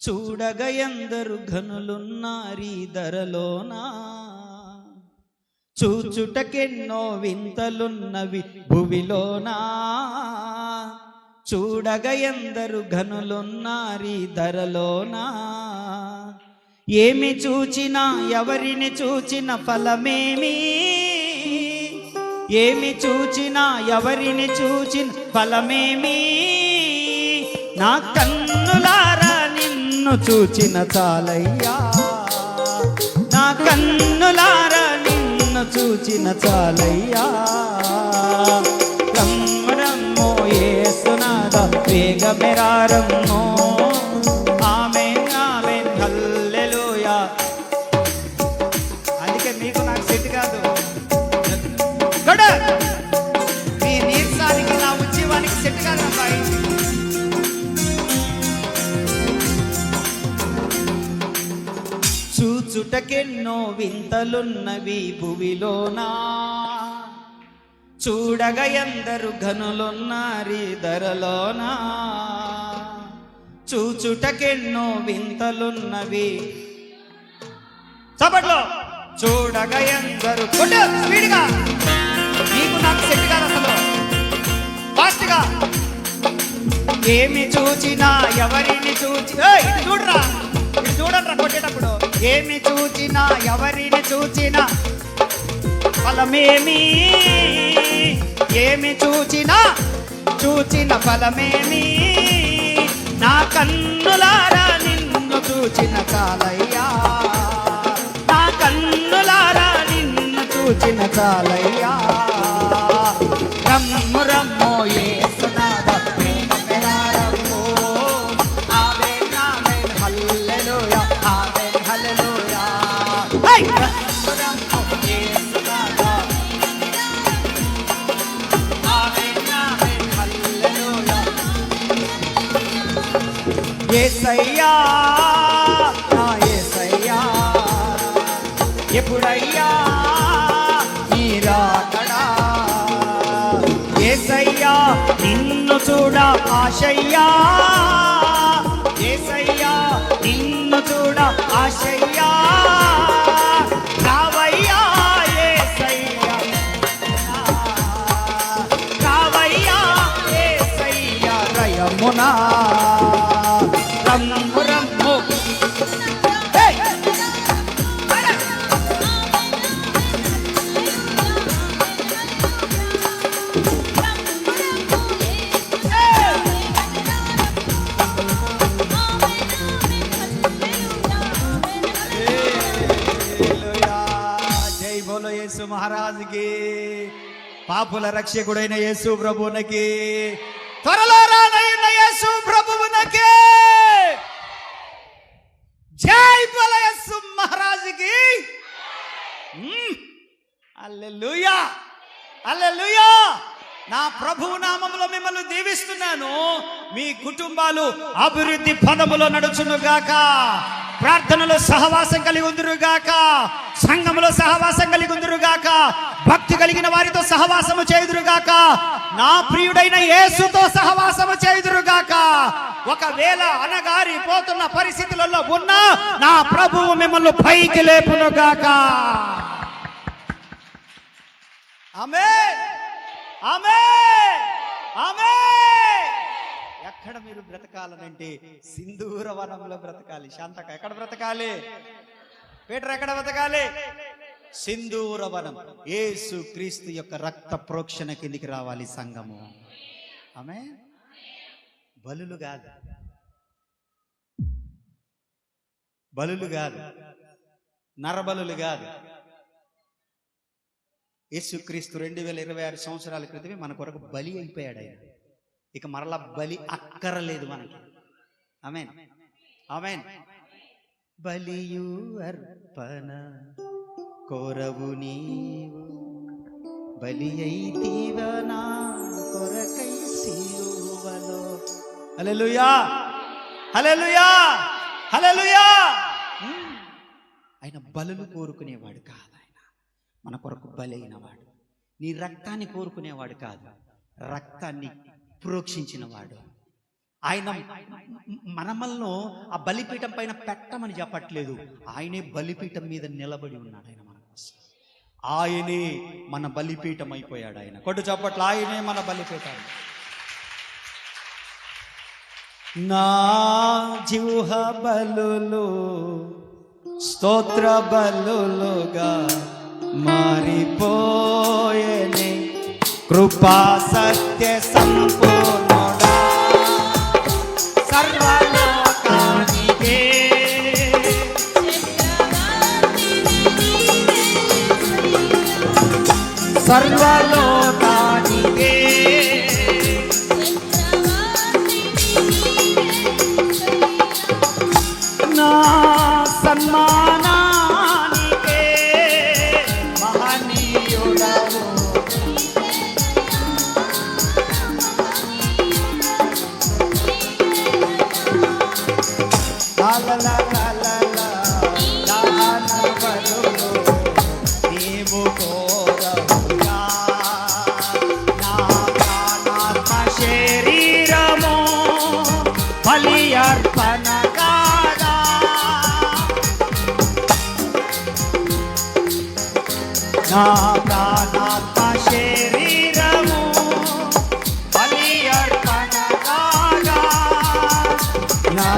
చూడగ ఎందరు ఘనులున్నారీ ధరలోనా. చూచుటకెన్నో వింతలున్నవి భువిలోనా, చూడగ ఎందరు ఘనులున్నారీ ధరలోనా. ఏమి చూచినా ఎవరిని చూచిన ఫలమేమి, ఏమి చూచినా ఎవరిని చూచిన ఫలమేమి. నా కన్నులారా నిన్ను చూచిన చాలయ్యా, నా కన్నులారా నిన్ను చూచిన చాలయ్యా. రమ్మరమ్మో యేసునాథ వేగమెరారమ్మో. ఆమేన్, ఆమేన్, హల్లెలూయా. అందుకే మీకు నాకు సెట్ కాదు. మీ నీరసానికి నా ఉద్యమానికి సెట్ కాదు అబ్బాయి. చూచుటకెన్నో వింతలున్నవి భువిలోనా, చూడగ ఎందరు ఘనులున్నారీ ధరలోనా. చూచుటకెన్నో వింతలున్నవి, చప్పట్లో, చూడగ ఎందరు. స్పీడ్గా, నీకు నాకు సెట్ కాదు అసలు. ఫాస్ట్గా. ఏమి చూచినా ఎవరిని చూచి, ఇది చూడరా, ఇది చూడరా కొట్టేటప్పుడు. ఏమి చూచినా ఎవరిని చూచినా ఫలమేమి, ఏమి చూచినా చూచిన ఫలమేమి. నా కన్నులారా నిన్ను చూచిన చాలయ్యా, నా కన్నులారా నిన్ను చూచిన చాలయ్యా. రమ్ము రమ్మో యేసునాథ వేగమెరారమ్మో. ఆమేన్, ఆమేన్, హల్లెలూయా, ఆమేన్, హల్లెలూయా. రమ్ము రమ్మో యేసునాథ. ఆమేన్, ఆమేన్, హల్లెలూయా. యేసయ్యా, నా యేసయ్యా, ఎప్పుడయ్యా నీ రాకడా. యేసయ్యా నిన్ను చూడ ఆశయ్యా, యేసయ్యా నిన్ను చూడ ఆశయ్యా. రావయ్యా యేసయ్యా, రావయ్యా యేసయ్యా రయమునా. రమ్ము రమ్ము. యేసు మహారాజుకి, పాపుల రక్షకుడైన యేసు ప్రభువునకి, త్వరలో రానయ్యున్న యేసు ప్రభువునకి జై బోలో యేసు మహారాజుకి. హల్లెలూయా, హల్లెలూయా. నా ప్రభువు నామములో మిమ్మల్ని దీవిస్తున్నాను. మీ కుటుంబాలు అభివృద్ధి పదములో నడుచునుగాక, ప్రార్థనలో సహవాసం కలిగి ఉందురుగాక, సంఘములో సహవాసం కలిగి ఉందురుగాక, భక్తి కలిగిన వారితో సహవాసము చేయుదురుగాక, నా ప్రియుడైన యేసుతో సహవాసము చేయుదురుగాక. ఒకవేళ అనగారిపోతున్న పరిస్థితులలో ఉన్నా నా ప్రభువు మిమ్మల్ని పైకి లేపునుగాక. ఆమేన్, ఆమేన్, ఆమేన్. ఎక్కడ మీరు బ్రతకాలనంటే సింధూర వనంలో బ్రతకాలి. శాంతక ఎక్కడ బ్రతకాలి? పేటర్ ఎక్కడ బ్రతకాలి? సింధూర వనం. యేసు క్రీస్తు యొక్క రక్త ప్రోక్షణ కిందికి రావాలి సంఘము. ఆమేన్. బలులు కాదు, బలులు కాదు, నరబలులు కాదు, యేసుక్రీస్తు 2026 సంవత్సరాల క్రితమే మన కొరకు బలి అయిపోయాడు ఆయన. ఇక మరలా బలి అక్కరలేదు మనకి. ఆమేన్, ఆమేన్. బలియు అర్పణ కోరవు నీవు, బలి అయితీవనా కొరకై సిలువలో. హల్లెలూయా, హల్లెలూయా, హల్లెలూయా. ఆయన బలులు కోరుకునేవాడు కాదు. ఆయన మన కొరకు బలి అయినవాడు. నీ రక్తాన్ని కోరుకునేవాడు కాదు, రక్తాన్ని ప్రోక్షించిన వాడు. ఆయన మనమల్లో ఆ బలిపీఠం పైన పెట్టమని చెప్పట్లేదు, ఆయనే బలిపీఠం మీద నిలబడి ఉన్నాడు. ఆయన మన కోసం, ఆయనే మన బలిపీఠం అయిపోయాడు. ఆయన కొట్టు చప్పట్లు, ఆయనే మన బలిపీఠం. నా జిహ్వ బలులు స్తోత్ర బలులుగా మారిపోయేనే, కృపా సత్య సంపూర్ణుడా సర్వలోకానికే. సర్వలోకానికే నా సన్మానానికే మహనీయుడవు. నీవు కోరవుగా నా ప్రాణాత్మ శరీరము బలి అర్పణ కాగా. నా ప్రాణాత్మ శరీరము బలి అర్పణ కాగా. నా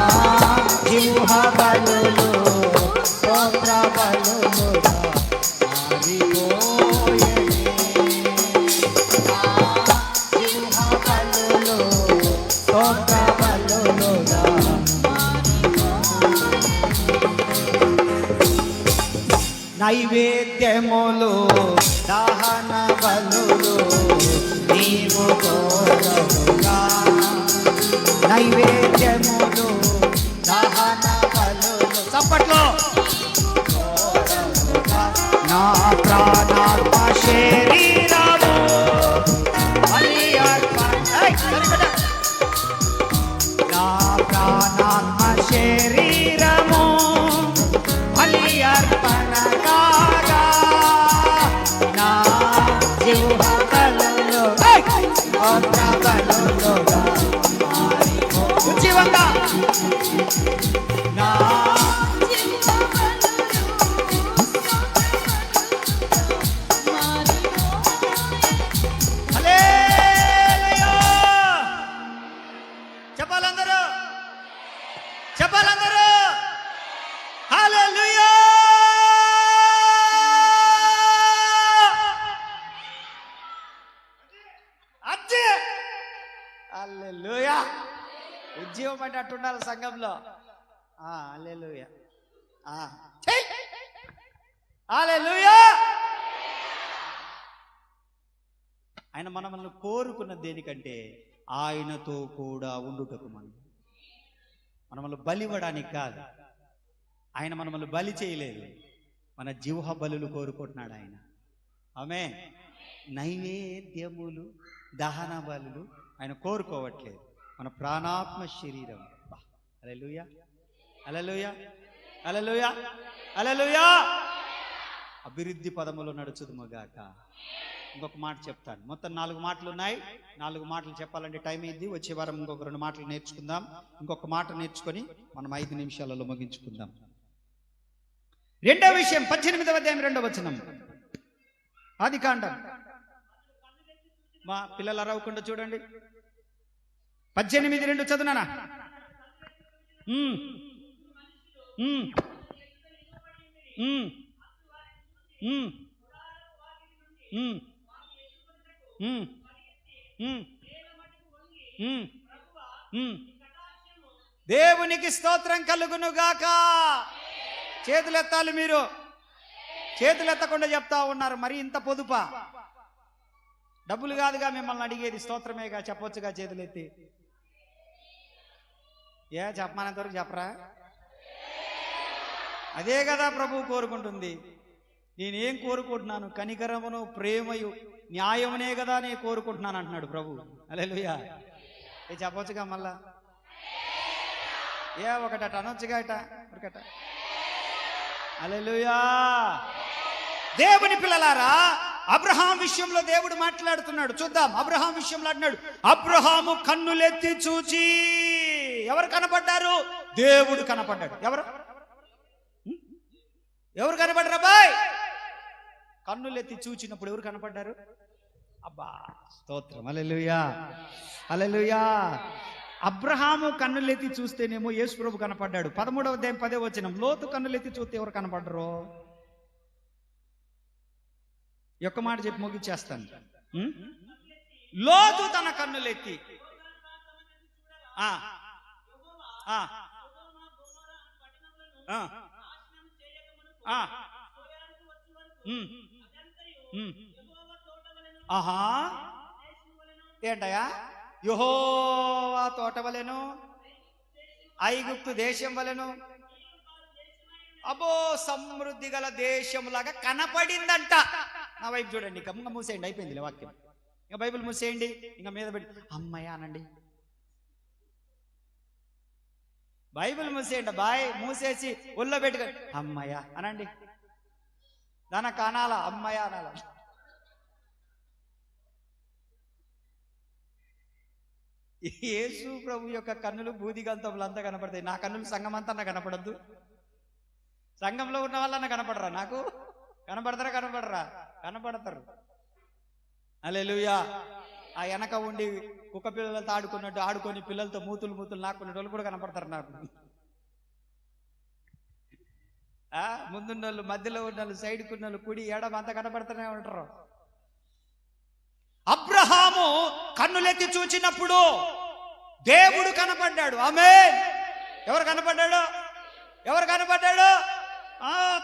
జిహ్వ బలులు స్తోత్ర బలులుగా మారిపోయేనే. నా జిహ్వ బలులు స్తోత్ర బలులుగా నైవేద్యములు దహన బలులు నీవు కోరవుగా. నైవేద్యములు దహన బలులు చప్పట్లో నా ప్రాణాత్మ శరీరము బలి అర్పణ. నా ప్రాణాత్మ శరీరము బలి అర్పణ కాగా. నా జిహ్వ బలులు స్తోత్ర బలులుగా ఉజ్జీవంగా. నా హల్లెలూయా. చెప్పాలందరూ, చెప్పాలందరూ హల్లెలూయా. అజ్జే హల్లెలూయా. ఉద్యోగం అంటే అట్టుండాలి సంఘంలో. హల్లెలూయా, హల్లెలూయా. ఆయన మనల్ని కోరుకున్న దేనికంటే ఆయనతో కూడా ఉండుటకు. మనల్ని బలివ్వడానికి కాదు, ఆయన మనల్ని బలి చేయలేదు, మన జిహ్వ బలులు కోరుకుంటున్నాడు ఆయన. ఆమె నైవేద్యములు దహన బలులు ఆయన కోరుకోవట్లేదు, మన ప్రాణాత్మ శరీరం. హల్లెలూయా, హల్లెలూయా, హల్లెలూయా, హల్లెలూయా. అభివృద్ధి పదములో నడుచుదుముగాక. ఇంకొక మాట చెప్తాను. మొత్తం 4 మాటలు ఉన్నాయి. 4 మాటలు చెప్పాలంటే టైం అయింది. వచ్చే వారం ఇంకొక 2 మాటలు నేర్చుకుందాం. ఇంకొక మాట నేర్చుకొని మనం 5 నిమిషాలలో ముగించుకుందాం. 2వ విషయం 18వ అధ్యాయం 2వ వచనం, ఆదికాండం. మా పిల్లలు అరవకుండా చూడండి. 18:2 చదువునా. దేవునికి స్తోత్రం కలుగును గాక. చేతులెత్తాలి, మీరు చేతులు ఎత్తకుండా చెప్తా ఉన్నారు. మరి ఇంత పొదుపా? డబ్బులు కాదుగా మిమ్మల్ని అడిగేది, స్తోత్రమేగా. చెప్పొచ్చుగా చేతులు ఎత్తి. చెప్పమానంతవరకు చెప్పరా? అదే కదా ప్రభు కోరుకుంటుంది. నేనేం కోరుకుంటున్నాను? కనికరమును, ప్రేమయు, న్యాయమునే కదా నేను కోరుకుంటున్నాను అంటున్నాడు ప్రభు. హల్లెలూయా. చెప్పొచ్చుగా మళ్ళా. ఒకటట అనొచ్చుగా ఇట ఒకట. హల్లెలూయా. దేవుని పిల్లలారా, అబ్రహాం విషయంలో దేవుడు మాట్లాడుతున్నాడు. చూద్దాం. అబ్రహాం విషయంలో అంటున్నాడు, అబ్రహాము కన్నులెత్తి చూచి. ఎవరు కనపడ్డారు? దేవుడు కనపడ్డాడు. ఎవరు కనపడ్డారు అబ్బాయ్? కన్నులెత్తి చూచినప్పుడు ఎవరు కనపడ్డారు? అబ్బా స్తోత్రం. హల్లెలూయా, హల్లెలూయా. అబ్రహాము కన్నులెత్తి చూస్తేనేమో యేసు ప్రభు కనపడ్డాడు. 13వ అధ్యాయం 10వ వచనం. లోతు కన్నులెత్తి చూస్తే ఎవరు కనపడ్డరు? ఒక్క మాట చెప్పి ముగిచ్చేస్తాను. లోతు తన కన్నులెత్తి ఆహా ఏంటయా? యెహోవా తోట వలెను, ఐగుప్తు దేశం వలెను, అబో సమృద్ధి గల దేశంలాగా కనపడిందంట. నా వైపు చూడండి. ఇంకా మూసేయండి, అయిపోయింది వాక్యం. ఇంకా బైబిల్ మూసేయండి, ఇంకా మీద పెట్టి అమ్మయ్య అనండి. బైబిల్ మూసేయండి. బాయ్ మూసేసి ఒళ్ళో పెట్టుకో అమ్మయ్య అనండి. దానికి అనాలా? అమ్మయ్య అనాల. యేసు ప్రభు యొక్క కన్నులు బూదిగంతములు అంతా కనపడతాయి. నా కన్నులు సంఘం అంతా కనపడద్దు? సంఘంలో ఉన్న వాళ్ళన్నా కనపడరా? నాకు కనపడతారా? కనపడతారు. హల్లెలూయా. ఆ వెనక ఉండి కుక్క పిల్లలతో ఆడుకున్నట్టు ఆడుకొని పిల్లలతో మూతులు నాకున్న వాళ్ళు కూడా కనపడతారు నాకు. ముందున్న వాళ్ళు, మధ్యలో ఉన్న వాళ్ళు, సైడ్కి ఉన్న వాళ్ళు, కుడి ఎడమ అంతా కనపడుతూనే ఉంటారు. అబ్రహాము కన్నులెత్తి చూచినప్పుడు దేవుడు కనపడ్డాడు. ఆమేన్. ఎవరు కనపడ్డాడు?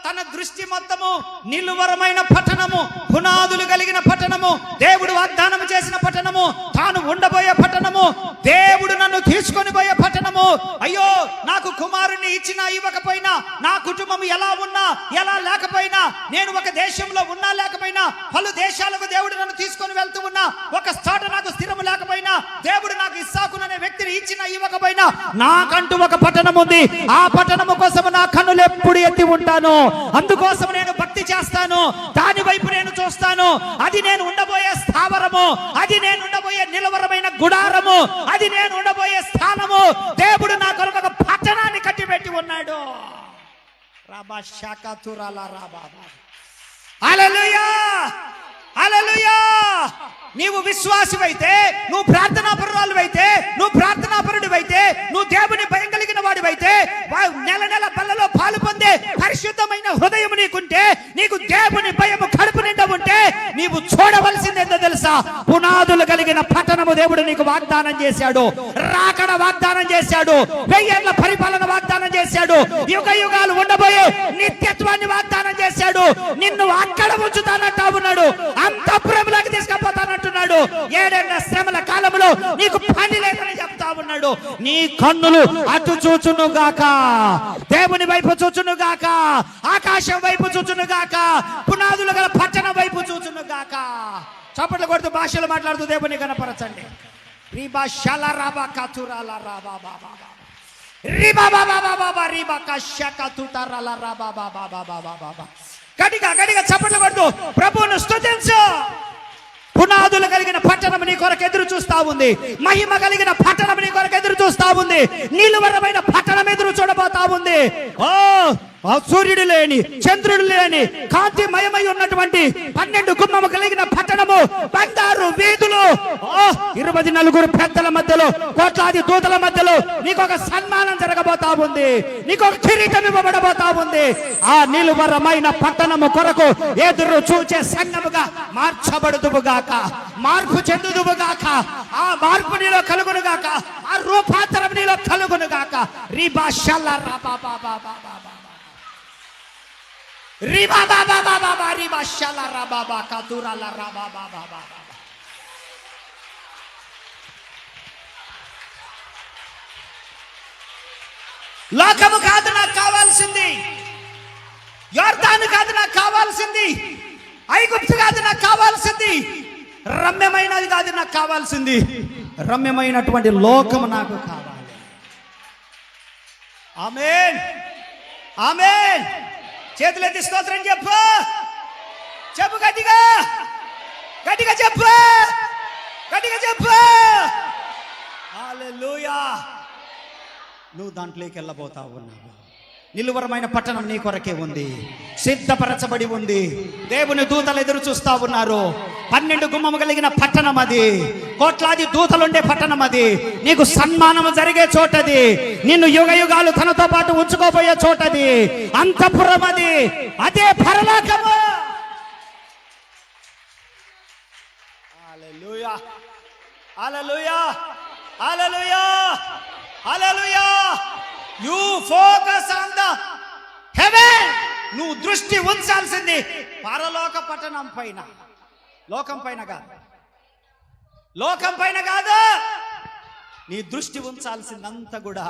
తన దృష్టి మొత్తము నిలువరమైన పట్టణము, పునాదులు కలిగిన పట్టణము, దేవుడు వాగ్దానం చేసిన పట్టణము, తాను ఉండబోయే పట్టణము, దేవుడు నన్ను తీసుకొని పోయే పట్టణము. అయ్యో నాకు కుమారుణ్ణి ఇచ్చినా ఇవ్వకపోయినా, నా కుటుంబం ఎలా ఉన్నా ఎలా లేకపోయినా, నేను ఒక దేశంలో ఉన్నా లేకపోయినా, పలు దేశాలకు దేవుడు నన్ను తీసుకొని వెళ్తూ ఉన్నా, ఒక చోట నాకు స్థిరము లేకపోయినా, దేవుడు నాకు ఇస్సాకుననే వ్యక్తిని ఇచ్చినా ఇవ్వకపోయినా, నాకంటూ ఒక పట్టణం ఉంది. ఆ పట్టణము కోసం నా కన్నులు ఎప్పుడు ఎత్తి ఉంటాను. అందుకోసం నేను భక్తి చేస్తాను. దాని వైపు నేను చూస్తాను. అది నేను ఉండబోయే స్థావరము, అది నేను ఉండబోయే నిలవరమైన గుడారము, అది నేను ఉండబోయే స్థానము. దేవుడు నా కొరకు ఒక పట్టణాన్ని కట్టిపెట్టి ఉన్నాడు. హల్లెలూయా, హల్లెలూయా. నీవు విశ్వాసివైతే, నువ్వు ప్రార్థనాపరురాలువైతే, నువ్వు ప్రార్థనాపరుడివైతే, నువ్వు దేవుని భయం కలిగిన వాడివైతే, నెల నెల బల్లలో పాలు పొందే పరిశుద్ధమైన హృదయం నీకుంటే, నీకు దేవుని భయము కడుపు నిండా ఉంటే, నీవు చూడవలసిందేందో తెలుసా? పునాదులు కలిగిన పట్టణము దేవుడు నీకు వాగ్దానం చేశాడు. రాకడ వాగ్దానం చేశాడు. 1000 ఏళ్ల పరిపాలన వాగ్దానం చేశాడు. యుగ యుగాలు ఉండబోయే నిత్యత్వాన్ని వాగ్దానం చేశాడు. నిన్ను అక్కడ ఉంచుతానంటా ఉన్నాడు. అంతఃపురంలోకి తీసుకుపోతానంటున్నాడు. 7 ఏళ్ల శ్రమల కాలంలో నీకు పని లేదని చెప్తా ఉన్నాడు. నీ కన్నులు అటు చూచును గాక, దేవుని వైపు చూచును గాక, ఆకాశం వైపు చూచును గాక, పునాదులు గల పట్టణం వైపు చూచును గాక. చప్పట్లు కొడుతూ భాషలు మాట్లాడుతూ దేవుని కనపరచండి. గట్టిగా చప్పట్లు కొడుతూ ప్రభువును స్తుతించు. పునాదులు కలిగిన పట్టణం నీ కొరకు ఎదురు చూస్తా ఉంది. మహిమ కలిగిన పట్టణం నీ కొరకు ఎదురు చూస్తా ఉంది. నిలువరమైన పట్టణం ఎదురు చూడబోతా ఉంది. సూర్యుడు లేని, చంద్రుడు లేని, కాంతిమయమై ఉన్నటువంటి 12 గుమ్మము కలిగిన పట్టణము, బంగారు వీధులు, 24 పెద్దల మధ్యలో, కోట్లాది దూతల మధ్యలో నీకు ఒక సన్మానం జరగబోతా ఉంది. నీకు ఒక కిరీటం ఇవ్వబడబోతా ఉంది. ఆ నిలువరమైన పట్టణము కొరకు ఎదురు చూచే సంఘముగా మార్చబడుదువుగాక, మార్పు చెందుదువుగాక, ఆ మార్పు నీలో కలుగునుగాక, ఆ రూపాంతరం నీలో కలుగునుగాక. రిబా బాబా బాబా రిబా షల రబాబా కతురల రబా బాబా బాబా. లోకము కాదు నాకు కావాల్సింది, యొర్దాను కాదు నాకు కావాల్సింది, ఐగుప్తు కాదు నాకు కావాల్సింది, రమ్యమైనది కాదు నాకు కావాల్సింది, రమ్యమైనటువంటి లోకము నాకు కావాలి. ఆమేన్ ఆమేన్. చేతులెత్తి స్తోత్రం చెప్పు, చెప్పు గట్టిగా, గట్టిగా చెప్పు, గట్టిగా చెప్పు. హల్లెలూయా. నువ్వు దాంట్లోకి వెళ్ళబోతా ఉన్నావు. నిలువరమైన పట్టణం నీ కొరకే ఉంది, సిద్ధపరచబడి ఉంది. దేవుని దూతలు ఎదురు చూస్తా ఉన్నారు. 12 గుమ్మము కలిగిన పట్టణం అది, కోట్లాది దూతలుండే పట్టణం అది, నీకు సన్మానము జరిగే చోటది, నిన్ను యుగ యుగాలు తనతో పాటు ఉంచుకోబోయే చోటది, అంతఃపురం అది, అదే పరలోకము. Hallelujah hallelujah hallelujah hallelujah. You focus on the heaven. నువ్వు దృష్టి ఉంచాల్సింది పరలోక పట్టణం పైన, లోకం పైన కాదు, లోకం పైన కాదు. నీ దృష్టి ఉంచాల్సిందంతా కూడా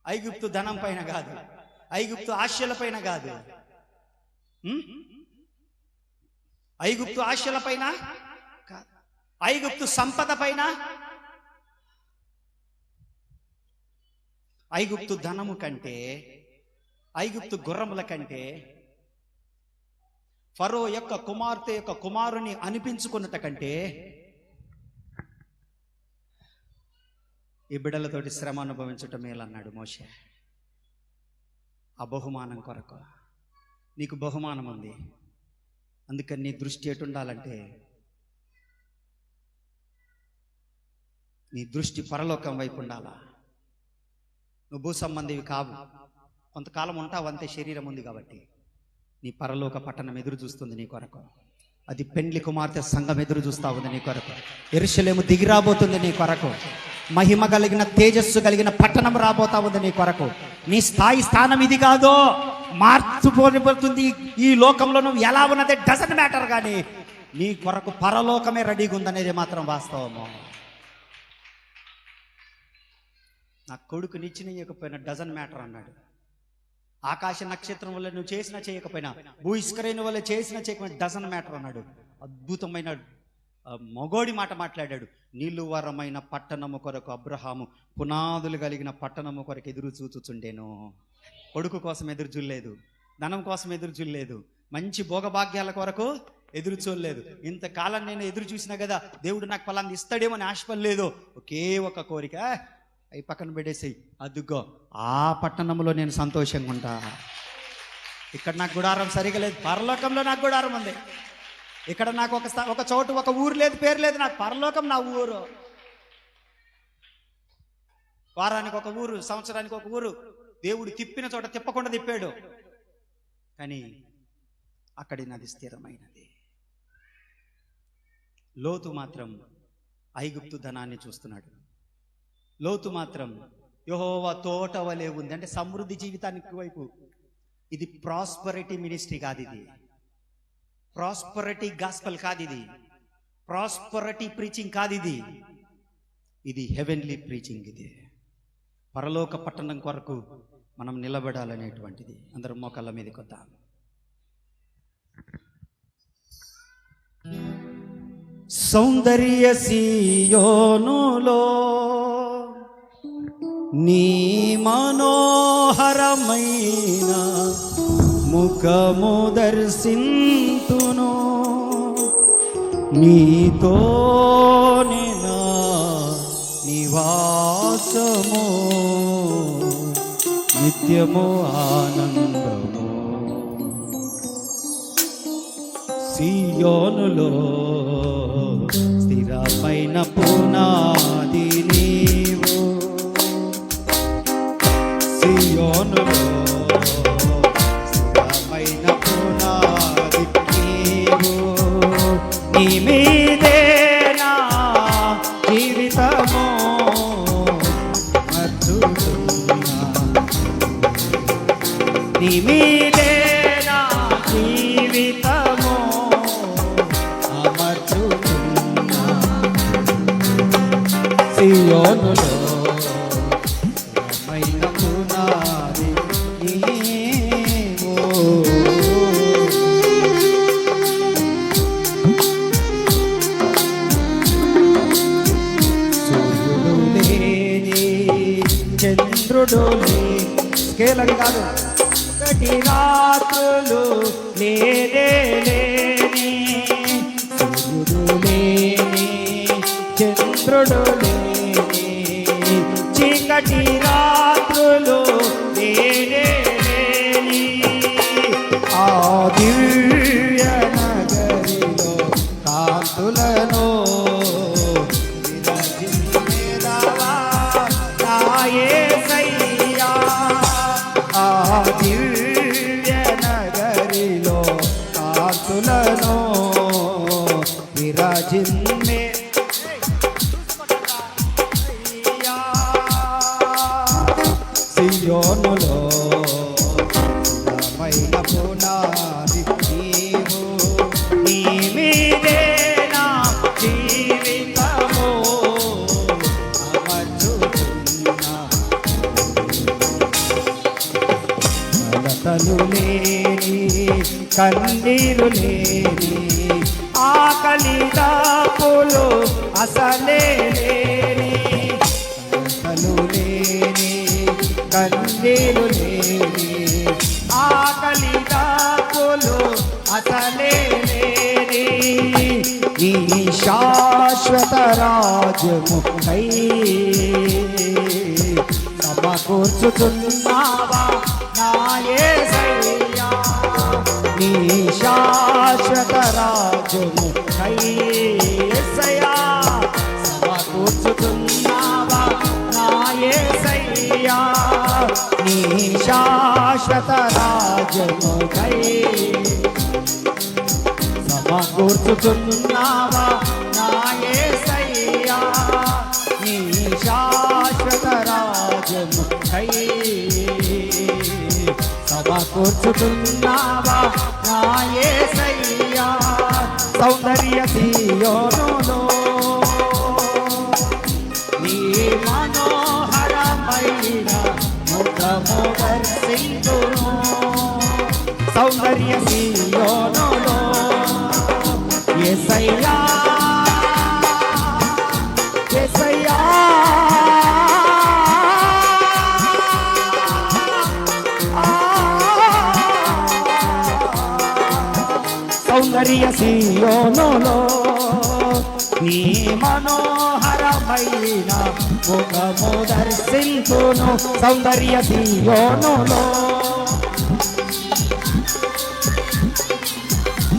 ఐగుప్తు ధనం పైన కాదు, ఐగుప్తు ఆశల పైన కాదు, ఐగుప్తు ఆశల పైన, ఐగుప్తు సంపద పైన, ఐగుప్తు ధనము కంటే, ఐగుప్తు గుర్రముల కంటే, ఫరో యొక్క కుమార్తె యొక్క కుమారుని అనిపించుకున్నట కంటే ఈ బిడ్డలతోటి శ్రమ అనుభవించటం మేలన్నాడు మోషే. ఆ బహుమానం కొరకు నీకు బహుమానం ఉంది. అందుకని నీ దృష్టి ఎటుండాలంటే, నీ దృష్టి పరలోకం వైపు ఉండాలా. నువ్వు భూ సంబంధివి కావు, కొంతకాలం ఉంటావు అంతే, శరీరం ఉంది కాబట్టి. నీ పరలోక పట్టణం ఎదురు చూస్తుంది నీ కొరకు. అది పెండ్లి కుమార్తె సంఘం ఎదురు చూస్తా ఉంది నీ కొరకు. యెరూషలేము దిగి రాబోతుంది నీ కొరకు. మహిమ కలిగిన తేజస్సు కలిగిన పట్టణం రాబోతా ఉంది నీ కొరకు. నీ స్థానం ఇది కాదో, మార్చుపోతుంది. ఈ లోకంలో నువ్వు ఎలా ఉన్నదే డజంట్ మ్యాటర్, కానీ నీ కొరకు పరలోకమే రెడీగా ఉందనేది మాత్రం వాస్తవము. నా కొడుకు నిచ్చినయ్యకపోయినా డజంట్ మ్యాటర్ అన్నాడు. ఆకాశ నక్షత్రం వల్ల నువ్వు చేసినా చేయకపోయినా, భూ ఇస్కరేణి వల్ల చేసినా చేయకపోయినా డజంట్ మ్యాటర్ అన్నాడు. అద్భుతమైన మగోడి మాట మాట్లాడాడు. నిలువరమైన పట్టణము కొరకు అబ్రహాము పునాదులు కలిగిన పట్టణము కొరకు ఎదురు చూచుచుండేను. కొడుకు కోసం ఎదురు చూడలేదు, ధనం కోసం ఎదురు చూడలేదు, మంచి భోగభాగ్యాల కొరకు ఎదురు చూడలేదు. ఇంతకాలం నేను ఎదురు చూసినా కదా, దేవుడు నాకు ఫలాన్ని ఇస్తాడేమో అని ఆశపడలేదు. ఒకే ఒక కోరిక, అవి పక్కన పెట్టేసేయి, అదుగో ఆ పట్టణంలో నేను సంతోషంగా ఉంటా. ఇక్కడ నాకు గుడారం సరిగా లేదు, పరలోకంలో నాకు గుడారం ఉంది. ఇక్కడ నాకు ఒక చోటు, ఒక ఊరు లేదు, పేరు లేదు, నాకు పరలోకం నా ఊరు. వారానికి ఒక ఊరు, సంవత్సరానికి ఒక ఊరు. దేవుడు తిప్పిన చోట తిప్పకుండా తిప్పాడు, కానీ అక్కడి నది స్థిరమైనది. లోతు మాత్రం ఐగుప్తు ధనాన్ని చూస్తున్నాడు. లోతు మాత్రం యెహోవా తోట వలె ఉంది, అంటే సమృద్ధి జీవితానికి వైపు. ఇది ప్రాస్పరిటీ మినిస్ట్రీ కాదు, ఇది ప్రాస్పరిటీ గాస్పల్ కాదు, ఇది ప్రాస్పరిటీ ప్రీచింగ్ కాదు, ఇది హెవెన్లీ ప్రీచింగ్. ఇది పరలోక పట్టణం కొరకు మనం నిలబడాలనేటువంటిది. అందరం మోకాళ్ళ మీదకి వద్దాం. సౌందర్య సీయోనులో నీ మనోహరమైన ముఖము దర్శింతును, నీతోనే నా నివాసము, నిత్యము ఆనందము. సీయోనులో స్థిరమైన పునాది నీవు, సీయోనులో స్థిరమైన పునాది నీవు. నీ మీదే నా జీవితము మచ్చుతున్నా, నీ సియోనులో స్థిరమైన పునాది నీవు. సూర్యుడు లేని చంద్రుడు స్కేలని కాదు ఒకటి రాత్రులు లేనే లేని సూర్యుడు లేని చంద్రుడు లేని చీకటి రాత్రులు లేనే లేని ఆ దివ్య నగరిలో కాంతులను విరజిమ్మెదవా నా యేసయ్యా. ఆ దివ్య నగరిలో కాంతులను విరజిమ్మె సియోనులో స్థిరమైన పునాది నీవు. నీ మీదే నా జీవితము అమర్చుతున్నా. కలతలు లేని కన్నీరు లేని ఆకలి దాపులు అసలే లేని కలతలు లేని కన్నీరు లేని ఆకలి దాపులు అసలే లేని నీ శాశ్వత రాజ్యముకై సమకూర్చుతున్నావా నా యేసయ్యా. నీ శాశ్వత రాజ్యముకై యేసయ్యా సమకూర్చుతున్నావా నా యేసయ్యా. నీ శాశ్వత రాజ్యముకై సమకూర్చుతున్నావా నా యేసయ్యా. నీ శాశ్వత రాజ్యముకై సమకూర్చుతున్నావా నా యేసయ్యా. సౌందర్య సియోనులో నీ మనోహరమైన ముఖము దర్శించును. సౌందర్య సియోనులో యేసయ్యా యేసయ్యా. సౌందర్య సియోనులో నీ మనోహరమైన ముఖము దర్శించును. సౌందర్య సియోనులో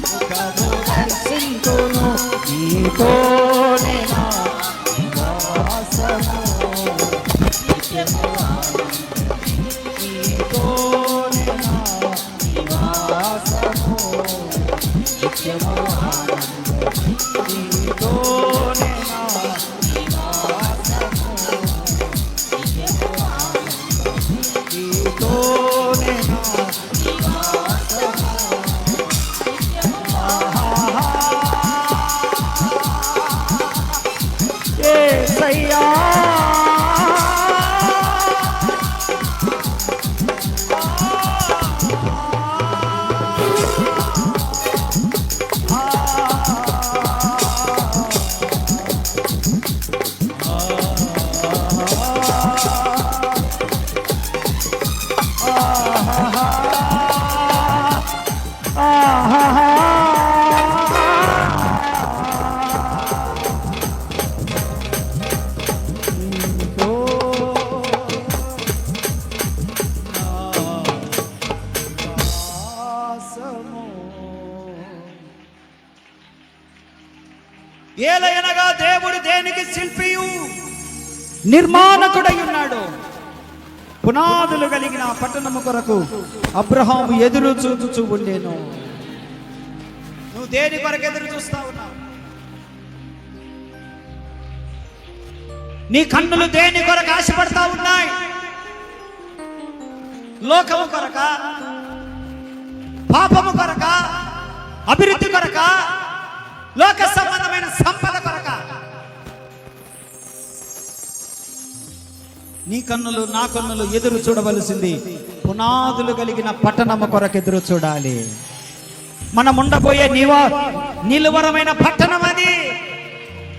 ముఖము దర్శించును. నీతోనే నా నివాసము నీతోనే నా నివాసము నిత్యము నీతోనే నా నివాసము నీతోనే నా నివాసము. యేసయ్యా ఏలయనగా దేవుడు దేనికి శిల్పియు నిర్మాణకుడై ఉన్నాడు. పునాదులు కలిగిన పట్టణము కొరకు అబ్రహాము ఎదురు చూచుచూ ఉండేను. నువ్వు దేని కొరకు ఎదురు చూస్తా ఉన్నావు? నీ కన్నులు దేని కొరకు ఆశపడతా ఉన్నాయి? లోకము కొరక, పాపము కొరక, అభివృద్ధి కొరక, లోక సంబంధమైన సంపద కొరక? నీ కన్నులు నా కన్నులు ఎదురు చూడవలసింది పునాదులు కలిగిన పట్టణము కొరకు ఎదురు చూడాలి. మనం ఉండబోయే నిలువరమైన పట్టణం అది,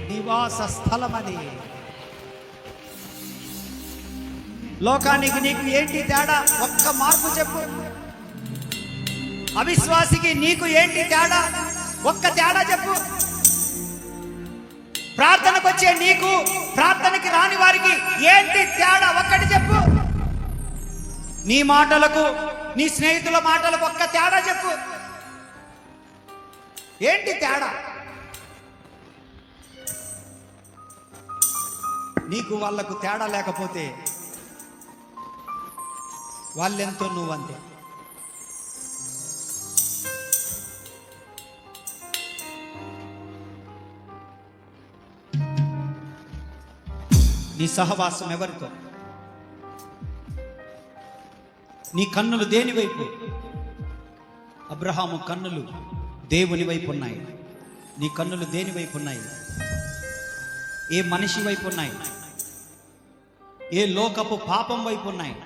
నివాస స్థలం అది. లోకానికి నీకు ఏంటి తేడా? ఒక్క మార్పు చెప్పు. అవిశ్వాసికి నీకు ఏంటి తేడా? ఒక్క తేడా చెప్పు. ప్రార్థనకు వచ్చే నీకు, ప్రార్థనకి రాని వారికి ఏంటి తేడా? ఒక్కటి చెప్పు. నీ మాటలకు, నీ స్నేహితుల మాటలకు ఒక్క తేడా చెప్పు. ఏంటి తేడా? నీకు వాళ్లకు తేడా లేకపోతే వాళ్ళెంతో నువ్వంతే. నీ సహవాసం ఎవరితో? నీ కన్నులు దేని వైపు? అబ్రహాము కన్నులు దేవుని వైపు ఉన్నాయి. నీ కన్నులు దేని వైపు ఉన్నాయి? ఏ మనిషి వైపు ఉన్నాయి? ఏ లోకపు పాపం వైపు ఉన్నాయి?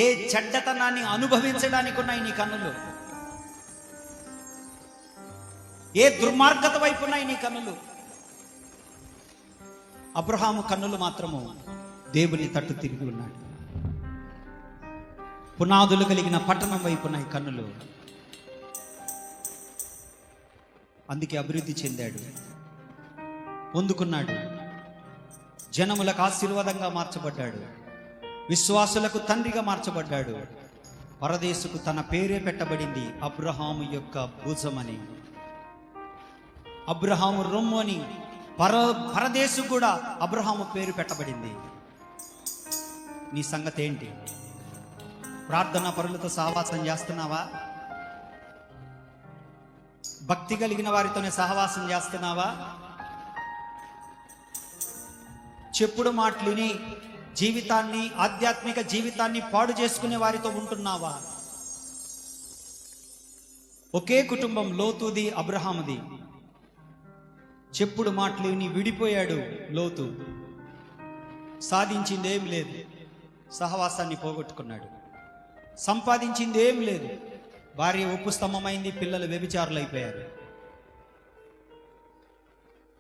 ఏ చెడ్డతనాన్ని అనుభవించడానికి ఉన్నాయి నీ కన్నులు? ఏ దుర్మార్గత వైపు ఉన్నాయి నీ కన్నులు? అబ్రహాము కన్నులు మాత్రము దేవుని తట్టు తిరిగి ఉన్నాడు. పునాదులు కలిగిన పట్టణం వైపు ఉన్నాయి కన్నులు. అందుకే అభివృద్ధి చెందాడు, పొందుకున్నాడు, జనములకు ఆశీర్వాదంగా మార్చబడ్డాడు, విశ్వాసులకు తండ్రిగా మార్చబడ్డాడు. పరదేశుకు తన పేరే పెట్టబడింది, అబ్రహాము యొక్క భుజమని, అబ్రహాము రొమ్ము అని. పరదేశు కూడా అబ్రహాము పేరు పెట్టబడింది. నీ సంగతి ఏంటి? ప్రార్థనా పరులతో సహవాసం చేస్తున్నావా? భక్తి కలిగిన వారితోనే సహవాసం చేస్తున్నావా? చెప్పుడు మాటలుని జీవితాన్ని, ఆధ్యాత్మిక జీవితాన్ని పాడు చేసుకునే వారితో ఉంటున్నావా? ఒకే కుటుంబం, లోతుది అబ్రహాముది. చెప్పుడు మాటలు నీ విడిపోయాడు లోతు. సాధించింది ఏం లేదు, సహవాసాన్ని పోగొట్టుకున్నాడు. సంపాదించింది ఏం లేదు, భార్య ఉప్పు స్తంభమైంది, పిల్లలు వ్యభిచారులు అయిపోయారు.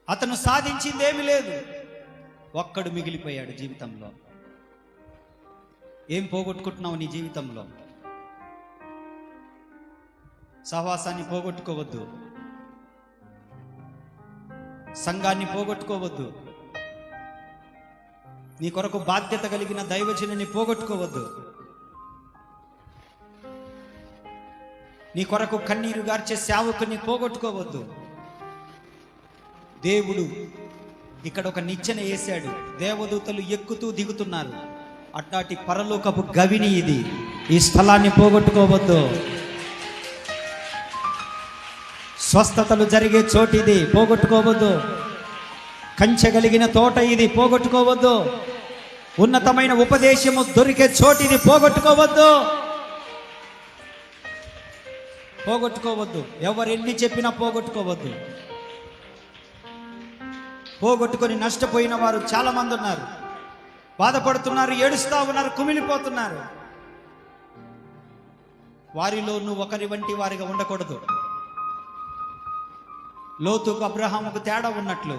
అతను సాధించింది ఏమి లేదు, ఒక్కడు మిగిలిపోయాడు జీవితంలో. ఏం పోగొట్టుకుంటున్నావు నీ జీవితంలో? సహవాసాన్ని పోగొట్టుకోవద్దు, సంఘాన్ని పోగొట్టుకోవద్దు, నీ కొరకు బాధ్యత కలిగిన దైవజనుని పోగొట్టుకోవద్దు, నీ కొరకు కన్నీరు గార్చే సేవకుని పోగొట్టుకోవద్దు. దేవుడు ఇక్కడ ఒక నిచ్చెన వేశాడు, దేవదూతలు ఎక్కుతూ దిగుతున్నారు. అట్లాంటి పరలోకపు గవిని ఇది. ఈ స్థలాన్ని పోగొట్టుకోవద్దు. స్వస్థతలు జరిగే చోటు ఇది, పోగొట్టుకోవద్దు. కంచె కలిగిన తోట ఇది, పోగొట్టుకోవద్దు. ఉన్నతమైన ఉపదేశము దొరికే చోటు ఇది, పోగొట్టుకోవద్దు. పోగొట్టుకోవద్దు. ఎవరెన్ని చెప్పినా పోగొట్టుకోవద్దు. పోగొట్టుకొని నష్టపోయిన వారు చాలా మంది ఉన్నారు. బాధపడుతున్నారు, ఏడుస్తా ఉన్నారు, కుమిలిపోతున్నారు. వారిలో నువ్వు ఒకరి వంటి వారిగా ఉండకూడదు. లోతుకు అబ్రహాముకు తేడా ఉన్నట్లు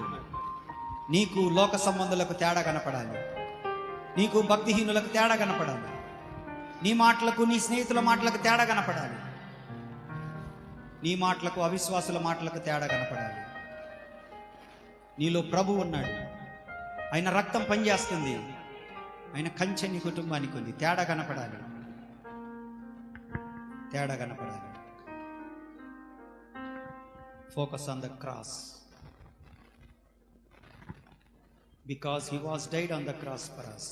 నీకు లోక సంబంధులకు తేడా కనపడాలి, నీకు భక్తిహీనులకు తేడా కనపడాలి, నీ మాటలకు, నీ స్నేహితుల మాటలకు తేడా కనపడాలి, నీ మాటలకు, అవిశ్వాసుల మాటలకు తేడా కనపడాలి. నీలో ప్రభు ఉన్నాడు, ఆయన రక్తం పనిచేస్తుంది, ఆయన కంచె నీ కుటుంబానికి ఉంది. తేడా కనపడాలి, తేడా కనపడాలి. Focus on the cross, because he was died on the cross for us.